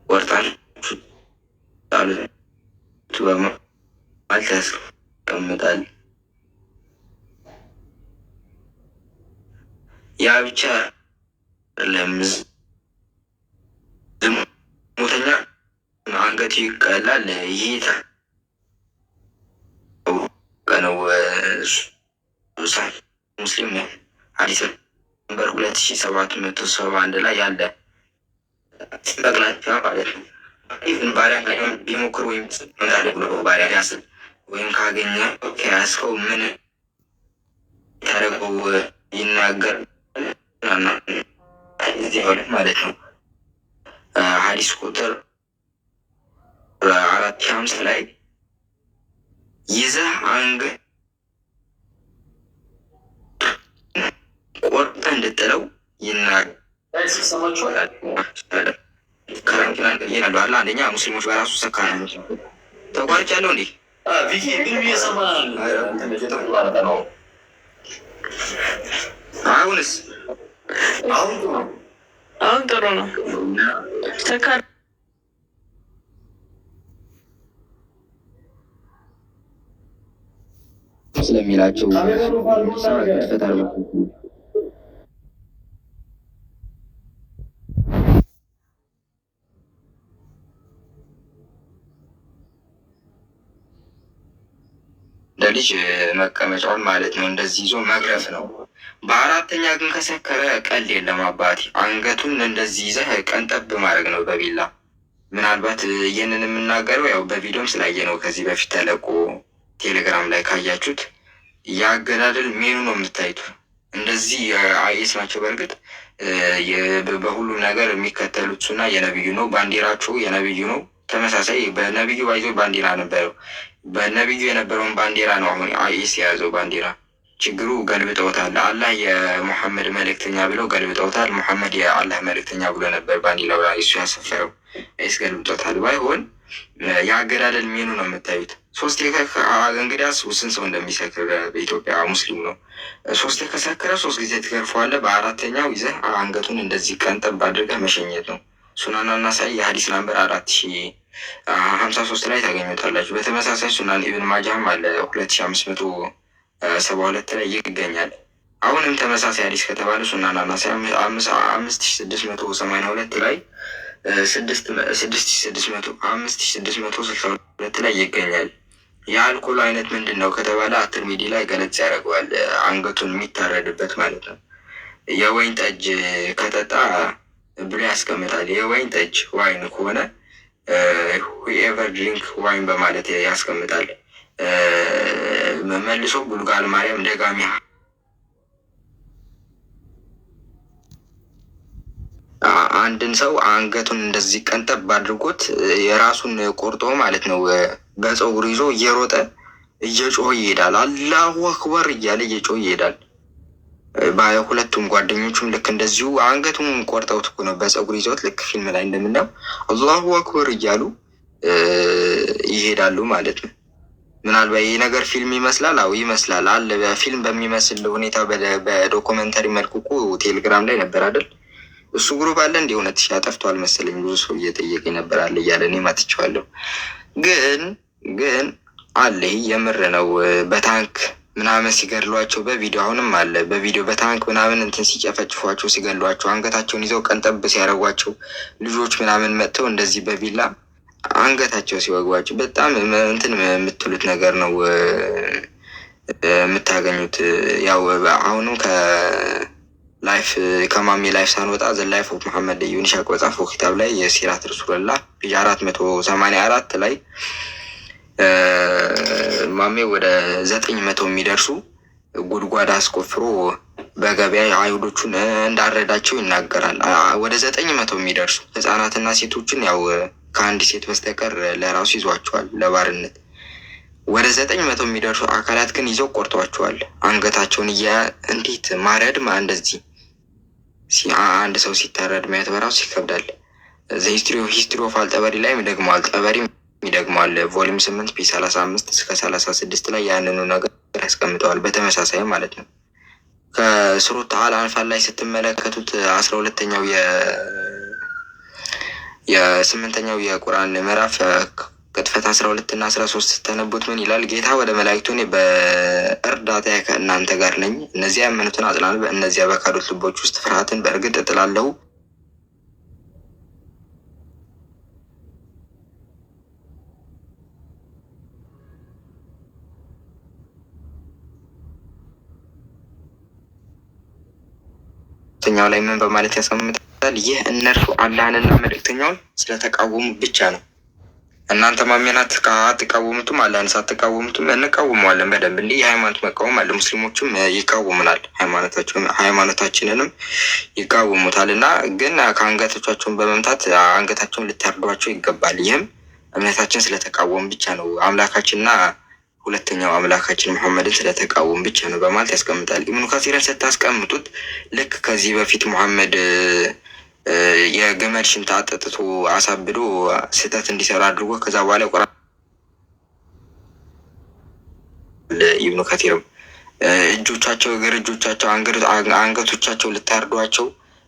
[SPEAKER 9] ወርታል በማለት ያስቀምጣል። ያ ብቻ ዝሙተኛ አንገቱ ይቀላል። ይሄ ነው ሙስሊም ሐዲስ ነምበር 2771 ላይ ያለ ጠቅላላ ማለት ነው። ኢቭን ባሪያ ቢሞክር ወይም ብሎ ባሪያ ሊያስብ ወይም ካገኘ ከያዝከው ምን ታደርገው ይናገር እዚህ ማለት ነው። ሐዲስ ቁጥር 450 ላይ ይዘህ አንገት ቆርጠህ እንድጥለው ይናገራል። አለ አንደኛ ሙስሊሞች በራሱ ሰካራ ተቋርጭ ያለው እንዴ አሁንስ
[SPEAKER 3] አሁን ጥሩ ነው። ሰካራ
[SPEAKER 9] ስለሚላቸው ለልጅ መቀመጫውን ማለት ነው እንደዚህ ይዞ መግረፍ ነው። በአራተኛ ግን ከሰከረ ቀልድ የለም አባቴ። አንገቱን እንደዚህ ይዘህ ቀንጠብ ማድረግ ነው በቢላ። ምናልባት ይህንን የምናገረው ያው በቪዲዮም ስላየ ነው። ከዚህ በፊት ተለቆ ቴሌግራም ላይ ካያችሁት የአገዳደል ሜኑ ነው የምታዩት። እንደዚህ አይስ ናቸው። በእርግጥ በሁሉም ነገር የሚከተሉት ሱና የነብዩ ነው። ባንዲራቸው የነብዩ ነው። ተመሳሳይ በነብዩ ባይዞ ባንዲራ ነበረው። በነብዩ የነበረውን ባንዲራ ነው አሁን አይስ የያዘው ባንዲራ። ችግሩ ገልብጠውታል። አላህ የሙሐመድ መልእክተኛ ብለው ገልብጠውታል። ሙሐመድ የአላህ መልእክተኛ ብሎ ነበር ባንዲራው ላይ እሱ ያሰፈረው። አይስ ገልብጠውታል። ባይሆን የአገዳደል ሜኑ ነው የምታዩት። ሶስት እንግዲያስ ውስን ሰው እንደሚሰክር በኢትዮጵያ ሙስሊም ነው። ሶስት ከሰከረ 3 ጊዜ ትገርፈዋለህ። በአራተኛው ይዘህ አንገቱን እንደዚህ ቀንጠብ አድርገህ መሸኘት ነው። ሱናን ናሳኢ የሐዲስ ናምበር 4053 ላይ ታገኙታላችሁ። በተመሳሳይ ሱናን ኢብን ማጃህም አለ 2572 ላይ ይገኛል። አሁንም ተመሳሳይ ሐዲስ ከተባለ ሱናን ናሳኢ 5682 ላይ 5662 ላይ ይገኛል። የአልኮል አይነት ምንድን ነው ከተባለ አትርሚዲ ላይ ገለጽ ያደርገዋል። አንገቱን የሚታረድበት ማለት ነው። የወይን ጠጅ ከጠጣ ብሎ ያስቀምጣል። የወይን ጠጅ ዋይን ከሆነ ሁኤቨር ድሪንክ ዋይን በማለት ያስቀምጣል። መልሶ ቡልጋል ማርያም ደጋሚ አንድን ሰው አንገቱን እንደዚህ ቀንጠብ አድርጎት የራሱን ቆርጦ ማለት ነው በፀጉር ይዞ እየሮጠ እየጮኸ ይሄዳል። አላሁ አክበር እያለ እየጮኸ ይሄዳል። ሁለቱም ጓደኞቹም ልክ እንደዚሁ አንገቱን ቆርጠውት እኮ ነው በፀጉር ይዘውት፣ ልክ ፊልም ላይ እንደምናየው አላሁ አክበር እያሉ ይሄዳሉ ማለት ነው። ምናልባት ይህ ነገር ፊልም ይመስላል። አዎ ይመስላል አለ። በፊልም በሚመስል ሁኔታ በዶኩመንተሪ መልኩ እኮ ቴሌግራም ላይ ነበር አይደል? እሱ ግሩፕ አለ እንዲህ እውነት ያጠፍቷል መሰለኝ። ብዙ ሰው እየጠየቀኝ ነበር አለ እያለ እኔ ማትቼዋለሁ። ግን አለ የምር ነው። በታንክ ምናምን ሲገድሏቸው በቪዲዮ አሁንም አለ። በቪዲዮ በታንክ ምናምን እንትን ሲጨፈጭፏቸው ሲገድሏቸው አንገታቸውን ይዘው ቀንጠብ ሲያደርጓቸው ልጆች ምናምን መጥተው እንደዚህ በቢላ አንገታቸው ሲወግቧቸው በጣም እንትን የምትሉት ነገር ነው የምታገኙት። ያው አሁንም ከላይፍ ከማሚ ላይፍ ሳንወጣ ዘ ላይፍ ኦፍ መሐመድ ዩኒሻቅ በጻፈው ኪታብ ላይ የሲራት ረሱልላህ ፔጅ 484 ላይ ማሜ ወደ 900 የሚደርሱ ጉድጓድ አስቆፍሮ በገበያ አይሁዶቹን እንዳረዳቸው ይናገራል። ወደ 900 የሚደርሱ ህጻናትና ሴቶችን ያው ከአንድ ሴት በስተቀር ለራሱ ይዟቸዋል ለባርነት። ወደ 900 የሚደርሱ አካላት ግን ይዘው ቆርጧቸዋል አንገታቸውን እንዴት ማረድ እንደዚህ አንድ ሰው ሲታረድ ማየት በራሱ ይከብዳል። ሂስትሪ ኦፍ አልጠበሪ ላይ ይደግመዋል። ጠበሪ ይደግመዋል ቮሊም 8 ፔጅ 35 እስከ 36 ላይ ያንኑ ነገር ያስቀምጠዋል። በተመሳሳይ ማለት ነው። ከሱረት አል አንፋል ላይ ስትመለከቱት 12ኛው የ8ኛው የቁርአን ምዕራፍ ቅጥፈት 12 እና 13 ስተነቡት ምን ይላል? ጌታ ወደ መላእክቱን በእርዳታ ከእናንተ ጋር ነኝ፣ እነዚያ ያመኑትን አጽናኑ፣ በእነዚያ በካዱት ልቦች ውስጥ ፍርሃትን በእርግጥ እጥላለሁ። ኛው ላይ ምን በማለት ያስቀምጣል? ይህ እነርሱ አላህንና መልእክተኛውን ስለተቃወሙ ብቻ ነው። እናንተ ማመናት አትቃወሙትም፣ አላህን ሳትቃወሙትም እንቃወመዋለን በደንብ። እንዲህ የሃይማኖት መቃወም አለ። ሙስሊሞችም ይቃወሙናል፣ ሃይማኖታችንንም ይቃወሙታል። እና ግን ከአንገቶቻቸውን በመምታት አንገታቸውን ልታርዷቸው ይገባል። ይህም እምነታችን ስለተቃወሙ ብቻ ነው። አምላካችንና ሁለተኛው አምላካችን መሐመድን ስለተቃወሙ ብቻ ነው በማለት ያስቀምጣል። ኢብኑ ከሲርን ስታስቀምጡት ልክ ከዚህ በፊት መሐመድ የገመድ ሽንት አጠጥቶ አሳብዶ ስህተት እንዲሰራ አድርጎ ከዛ በኋላ ኢብኑ ከሲርም እጆቻቸው እግር እጆቻቸው አንገቶቻቸው ልታርዷቸው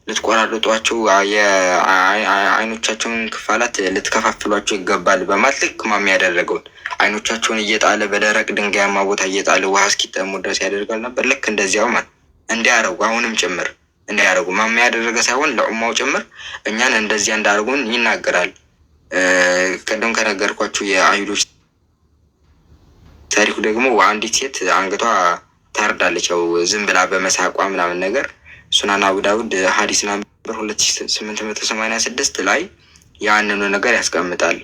[SPEAKER 9] ልትቆራርጧቸው የአይኖቻቸውን ክፋላት ልትከፋፍሏቸው ይገባል በማለት ልክ ማሚ ያደረገውን አይኖቻቸውን እየጣለ በደረቅ ድንጋያማ ቦታ እየጣለ ውሃ እስኪጠሙ ድረስ ያደርጋል ነበር። ልክ እንደዚያው ማለት እንዲያረጉ አሁንም ጭምር እንዲያረጉ ማሚ ያደረገ ሳይሆን ለኡማው ጭምር እኛን እንደዚያ እንዳርጉን ይናገራል። ቀደም ከነገርኳችሁ የአይሁዶች ታሪኩ ደግሞ አንዲት ሴት አንገቷ ታርዳለች፣ ያው ዝም ብላ በመሳቋ ምናምን ነገር። ሱናን አቡ ዳውድ ሀዲስ ናምበር 2886 ላይ ያንኑ ነገር ያስቀምጣል።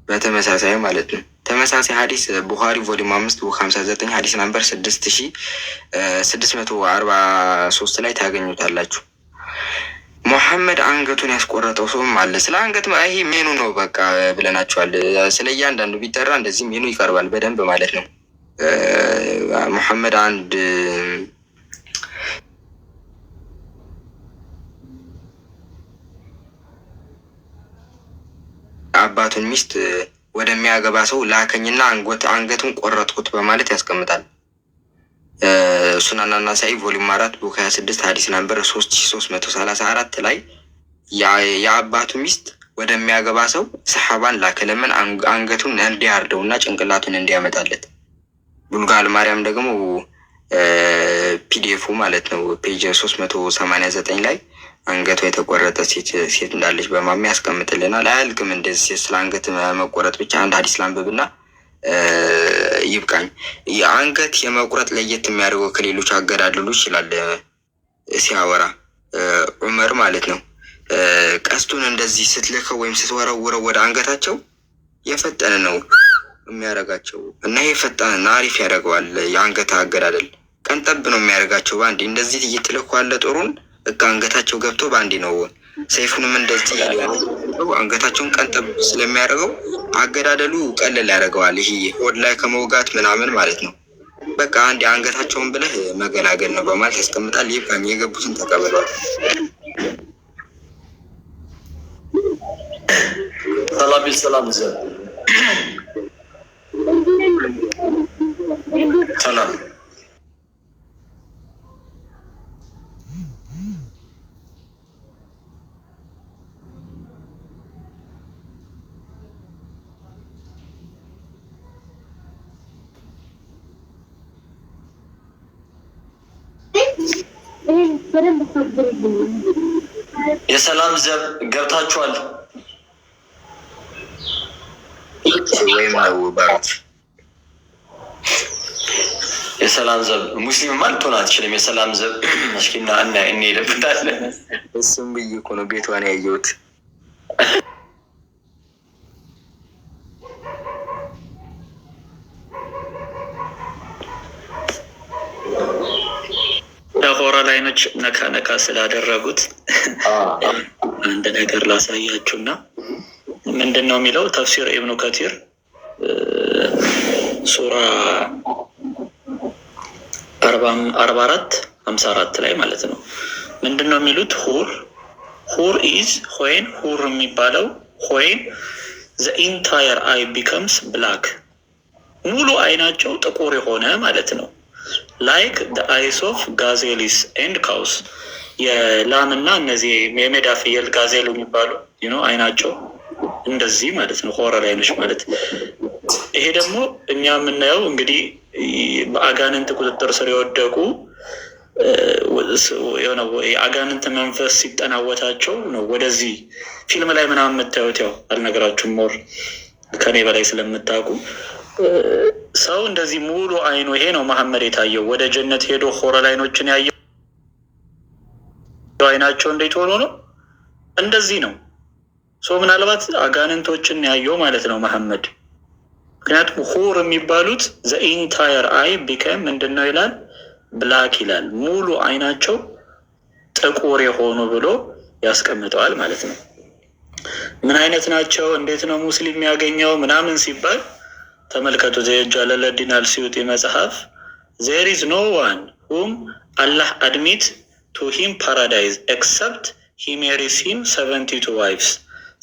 [SPEAKER 9] በተመሳሳይ ማለት ነው። ተመሳሳይ ሀዲስ ቡኻሪ ቮሊዩም 5 59 ሀዲስ ናምበር 6643 ላይ ታገኙታላችሁ። ሙሐመድ አንገቱን ያስቆረጠው ሰውም አለ። ስለ አንገት ይሄ ሜኑ ነው በቃ ብለናቸዋል። ስለ እያንዳንዱ ቢጠራ እንደዚህ ሜኑ ይቀርባል በደንብ ማለት ነው። ሙሐመድ አንድ አባቱን ሚስት ወደሚያገባ ሰው ላከኝና አንገቱን ቆረጥኩት በማለት ያስቀምጣል። ሱናን ናሳኢ ቮሊዩም 4 ቡክ 26 ሀዲስ ናምበር 3334 ላይ የአባቱ ሚስት ወደሚያገባ ሰው ሰሐባን ላከ፣ ለምን አንገቱን እንዲያርደውና ጭንቅላቱን እንዲያመጣለት። ቡልጋል ማርያም ደግሞ ፒዲኤፉ ማለት ነው ፔጅ 389 ላይ አንገቷ የተቆረጠ ሴት እንዳለች በማሚ ያስቀምጥልናል። አያልቅም እንደዚህ ስለ አንገት መቆረጥ ብቻ አንድ ሀዲስ ላንብብና ይብቃኝ። የአንገት የመቁረጥ ለየት የሚያደርገው ከሌሎች አገዳደሎች ይችላል ሲያወራ ዑመር ማለት ነው። ቀስቱን እንደዚህ ስትልከው ወይም ስትወረውረው ወደ አንገታቸው የፈጠነ ነው የሚያደርጋቸው እና ይሄ ፈጣንና አሪፍ ያደርገዋል። የአንገት አገዳደል ቀንጠብ ነው የሚያደርጋቸው። በአንዴ እንደዚህ እየተለኳለ ጦሩን በቃ አንገታቸው ገብቶ በአንዴ ነው። ሰይፉንም እንደዚህ አንገታቸውን ቀንጠብ ስለሚያደርገው አገዳደሉ ቀለል ያደርገዋል። ይሄ ሆድ ላይ ከመውጋት ምናምን ማለት ነው። በቃ አንዴ አንገታቸውን ብለህ መገላገል ነው በማለት ያስቀምጣል። ይብቃኝ፣ የገቡትን ተቀበሏል።
[SPEAKER 10] ሰላም ሰላም ሰላም የሰላም ዘብ ገብታችኋል
[SPEAKER 9] ወይም ነው ባሮች
[SPEAKER 10] የሰላም ዘብ ሙስሊም ማለት ሆነ አትችልም። የሰላም ዘብ መስኪና እና እኔ ይለብታለን
[SPEAKER 9] እሱም ብዬ እኮ ነው ቤቷን ያየሁት።
[SPEAKER 7] ሆራ ላይኖች ነካ ነካ ስላደረጉት አንድ ነገር ላሳያችሁና ምንድን ነው የሚለው ተፍሲር ኢብኑ ከቲር ሱራ 44-54 ላይ ማለት ነው። ምንድን ነው የሚሉት? ሁር ኢዝ ሆይን ሁር የሚባለው ሆይን ዘ ኢንታየር አይ ቢከምስ ብላክ ሙሉ አይናቸው ጥቁር የሆነ ማለት ነው። ላይክ ደ አይስ ኦፍ ጋዜሊስ ኤንድ ካውስ የላምና እነዚህ የሜዳ ፍየል ጋዜሉ የሚባሉ አይናቸው እንደዚህ ማለት ነው። ሆረር አይኖች ማለት ይሄ ደግሞ እኛ የምናየው እንግዲህ በአጋንንት ቁጥጥር ስር የወደቁ የሆነ የአጋንንት መንፈስ ሲጠናወታቸው ነው። ወደዚህ ፊልም ላይ ምናምን የምታዩት ያው አልነገራችሁም፣ ሞር ከኔ በላይ ስለምታውቁ ሰው እንደዚህ ሙሉ አይኑ ይሄ ነው መሐመድ የታየው ወደ ጀነት ሄዶ ሆረር አይኖችን ያየው አይናቸው እንዴት ሆኖ ነው? እንደዚህ ነው። ሰው ምናልባት አጋንንቶችን ያየው ማለት ነው መሐመድ። ምክንያቱም ሁር የሚባሉት ዘ ኢንታየር አይ ቢከም ምንድነው ይላል? ብላክ ይላል። ሙሉ አይናቸው ጥቁር የሆኑ ብሎ ያስቀምጠዋል ማለት ነው። ምን አይነት ናቸው? እንዴት ነው ሙስሊም ያገኘው ምናምን ሲባል ተመልከቱ። ጀላለዲን አልሲዩጢ መጽሐፍ there is no one whom Allah admit to him paradise except he marries him 72 wives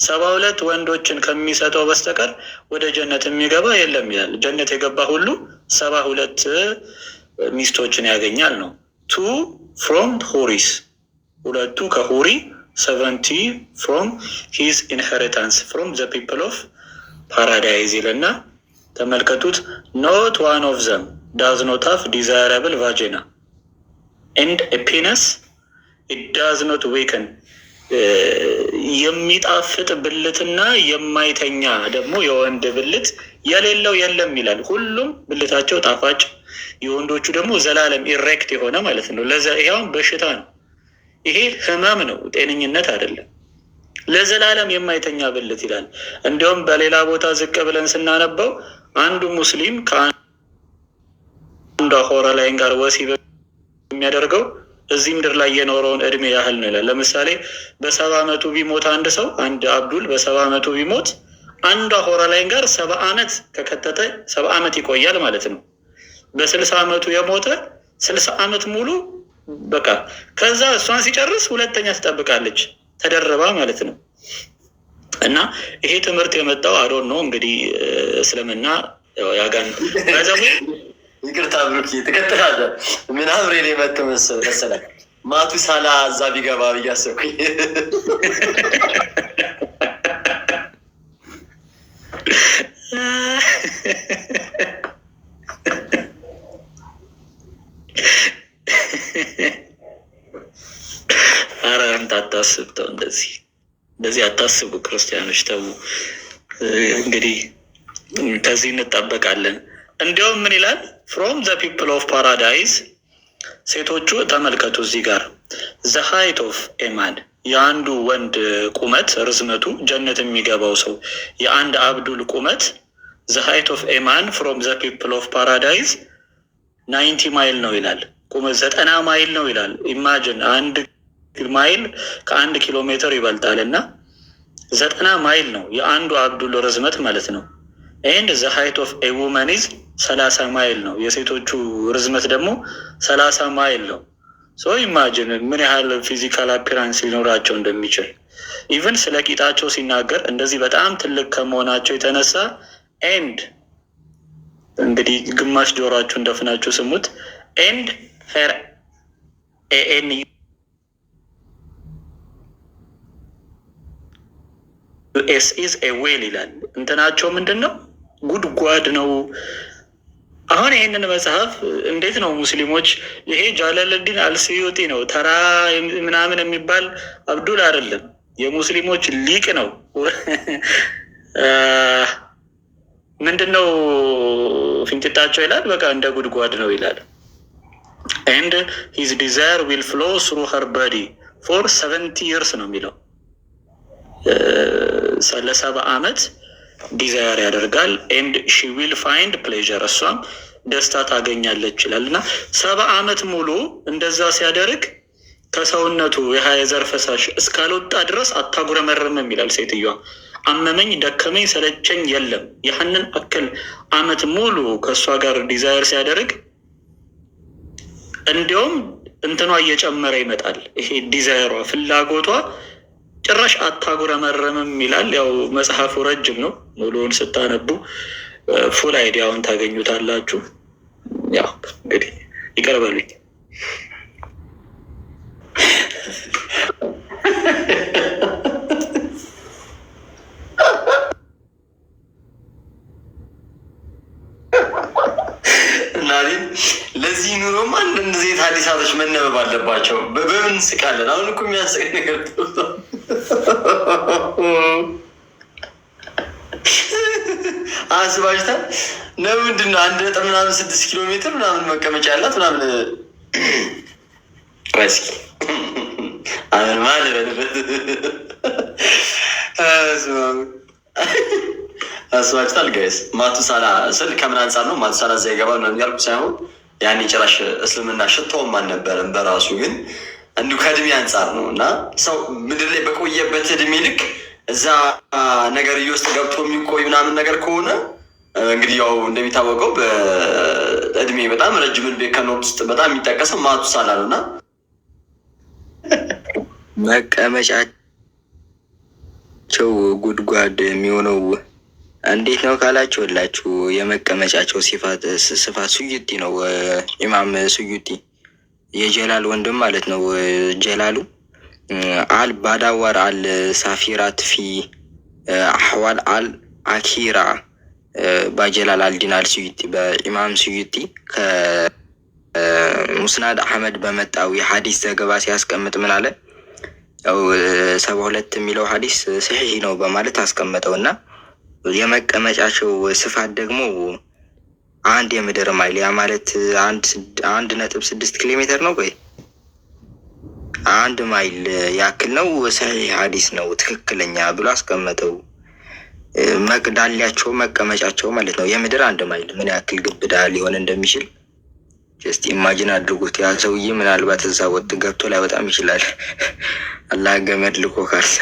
[SPEAKER 7] 72 ወንዶችን ከሚሰጠው በስተቀር ወደ ጀነት የሚገባ የለም ይላል። ጀነት የገባ ሁሉ 72 ሚስቶችን ያገኛል ነው። 2 from ሁሪስ ሁለቱ ከሁሪ 70 from his inheritance from the people of paradise ይልና ተመልከቱት። not one of them does not have desirable vagina and a penis it does not weaken የሚጣፍጥ ብልትና የማይተኛ ደግሞ የወንድ ብልት የሌለው የለም ይላል። ሁሉም ብልታቸው ጣፋጭ፣ የወንዶቹ ደግሞ ዘላለም ኢሬክት የሆነ ማለት ነው። ይሄው በሽታ ነው። ይሄ ህመም ነው፣ ጤነኝነት አይደለም። ለዘላለም የማይተኛ ብልት ይላል። እንዲሁም በሌላ ቦታ ዝቅ ብለን ስናነበው አንዱ ሙስሊም ከአንዱ ሆራ ላይ ጋር ወሲብ የሚያደርገው እዚህ ምድር ላይ የኖረውን እድሜ ያህል ነው ይላል። ለምሳሌ በ70 ዓመቱ ቢሞት አንድ ሰው አንድ አብዱል በ70 ዓመቱ ቢሞት አንዷ ሆራ ላይ ጋር 70 ዓመት ከከተተ 70 ዓመት ይቆያል ማለት ነው። በ60 ዓመቱ የሞተ 60 ዓመት ሙሉ በቃ ከዛ እሷን ሲጨርስ ሁለተኛ ትጠብቃለች ተደረባ ማለት ነው። እና ይሄ ትምህርት የመጣው አዶን ነው እንግዲህ እስልምና ያጋን ባዛው
[SPEAKER 10] ይቅርታ ብሩክ ተከተላለ ምን አብሬ ላይ መሰለህ ማቱ ሳላ እዛ ቢገባ ብያሰብኩኝ
[SPEAKER 7] አራንታ አታስብተው እንደዚህ አታስቡ ክርስቲያኖች ተው። እንግዲህ ከዚህ እንጠበቃለን። እንዲያውም ምን ይላል? from the people of paradise ሴቶቹ ተመልከቱ እዚህ ጋር the height of a man የአንዱ ወንድ ቁመት ርዝመቱ ጀነት የሚገባው ሰው የአንድ አብዱል ቁመት the height of a man from the people of paradise 90 ማይል ነው ይላል። ቁመት 90 ማይል ነው ይላል። ኢማጂን አንድ ማይል ከ1 ኪሎ ሜትር ይበልጣል እና 90 ማይል ነው የአንዱ አብዱል ርዝመት ማለት ነው። and the height of a woman is 30 ማይል ነው። የሴቶቹ ርዝመት ደግሞ 30 ማይል ነው። ሶ ኢማጂን ምን ያህል ፊዚካል አፒራንስ ሊኖራቸው እንደሚችል። ኢቭን ስለ ቂጣቸው ሲናገር እንደዚህ በጣም ትልቅ ከመሆናቸው የተነሳ and እንግዲህ ግማሽ ጆሮአችሁ እንደፍናችሁ ስሙት and her US is a whale ይላል። እንትናቸው ምንድነው? ጉድጓድ ነው። አሁን ይህንን መጽሐፍ እንዴት ነው ሙስሊሞች ይሄ ጃለልዲን አልስዩጢ ነው ተራ ምናምን የሚባል አብዱል አይደለም፣ የሙስሊሞች ሊቅ ነው። ምንድነው ፍንጭታቸው ይላል፣ በቃ እንደ ጉድጓድ ነው ይላል። and his desire will flow through her body for 70 years ነው የሚለው። 70 ዓመት ዲዛየር ያደርጋል and she will find pleasure እሷም ደስታ ታገኛለች ይላል። እና 70 ዓመት ሙሉ እንደዛ ሲያደርግ ከሰውነቱ የዘር ፈሳሽ እስካልወጣ ድረስ አታጉረመርምም ይላል። ሴትዮዋ አመመኝ ደከመኝ ሰለቸኝ የለም። ያንን አክል ዓመት ሙሉ ከእሷ ጋር ዲዛየር ሲያደርግ እንዲያውም እንትኗ እየጨመረ ይመጣል። ይሄ ዲዛየሯ ፍላጎቷ ጭራሽ አታጉረመርምም ይላል። ያው መጽሐፉ ረጅም ነው፣ ሙሉውን ስታነቡ ፉል አይዲያውን ታገኙታላችሁ። ያው እንግዲህ ይቀርበልኝ።
[SPEAKER 10] ለዚህ ኑሮማ እንደዚህ ሐዲሳቶች መነበብ አለባቸው። በምን ስቃለን? አሁን እኮ የሚያስቅ ነገር አስባሽታ ነው። ምንድን ነው 1.6 ኪሎ ሜትር ምናምን መቀመጫ ያላት ምናምን እስኪ አሁን ማለት አስባችታል ጋይስ። ማቱሳላ ስል ከምን አንጻር ነው ማቱሳላ እዛ ይገባል ነው ያልኩ ሳይሆን ያኔ ጭራሽ እስልምና ሽታውም አልነበረም በራሱ ግን እንዲሁ ከእድሜ አንጻር ነው። እና ሰው ምድር ላይ በቆየበት እድሜ ልክ እዛ ነገር ውስጥ ገብቶ የሚቆይ ምናምን ነገር ከሆነ እንግዲህ ያው እንደሚታወቀው በእድሜ በጣም ረጅም እድሜ ከኖሩት ውስጥ በጣም የሚጠቀሰው ማቱሳላ ነው። እና
[SPEAKER 9] መቀመጫቸው ጉድጓድ የሚሆነው እንዴት ነው ካላችሁላችሁ የመቀመጫቸው ስፋት ሱዩጢ ነው። ኢማም ሱዩጢ የጀላል ወንድም ማለት ነው። ጀላሉ አል ባዳዋር አል ሳፊራት ፊ አህዋል አል አኪራ ባጀላል አልዲን አል ሱዩጢ በኢማም ሱዩጢ ከሙስናድ አህመድ በመጣው የሐዲስ ዘገባ ሲያስቀምጥ ምን አለ? ያው 72 የሚለው ሐዲስ ሰሒህ ነው በማለት አስቀመጠው እና የመቀመጫቸው ስፋት ደግሞ 1 የምድር ማይል ያ ማለት 1.6 ኪሎ ሜትር ነው። ቆይ 1 ማይል ያክል ነው። ሰሒህ ሐዲስ ነው ትክክለኛ ብሎ አስቀመጠው። መቅዳሊያቸው መቀመጫቸው ማለት ነው የምድር 1 ማይል ምን ያክል ግብዳ ሊሆን እንደሚችል ጀስት ኢማጂን አድርጉት። ያ ሰውዬ ምናልባት እዛ ወጥ ገብቶ ላይወጣም ይችላል። አላህ ገመድ ልኮ ካልሳ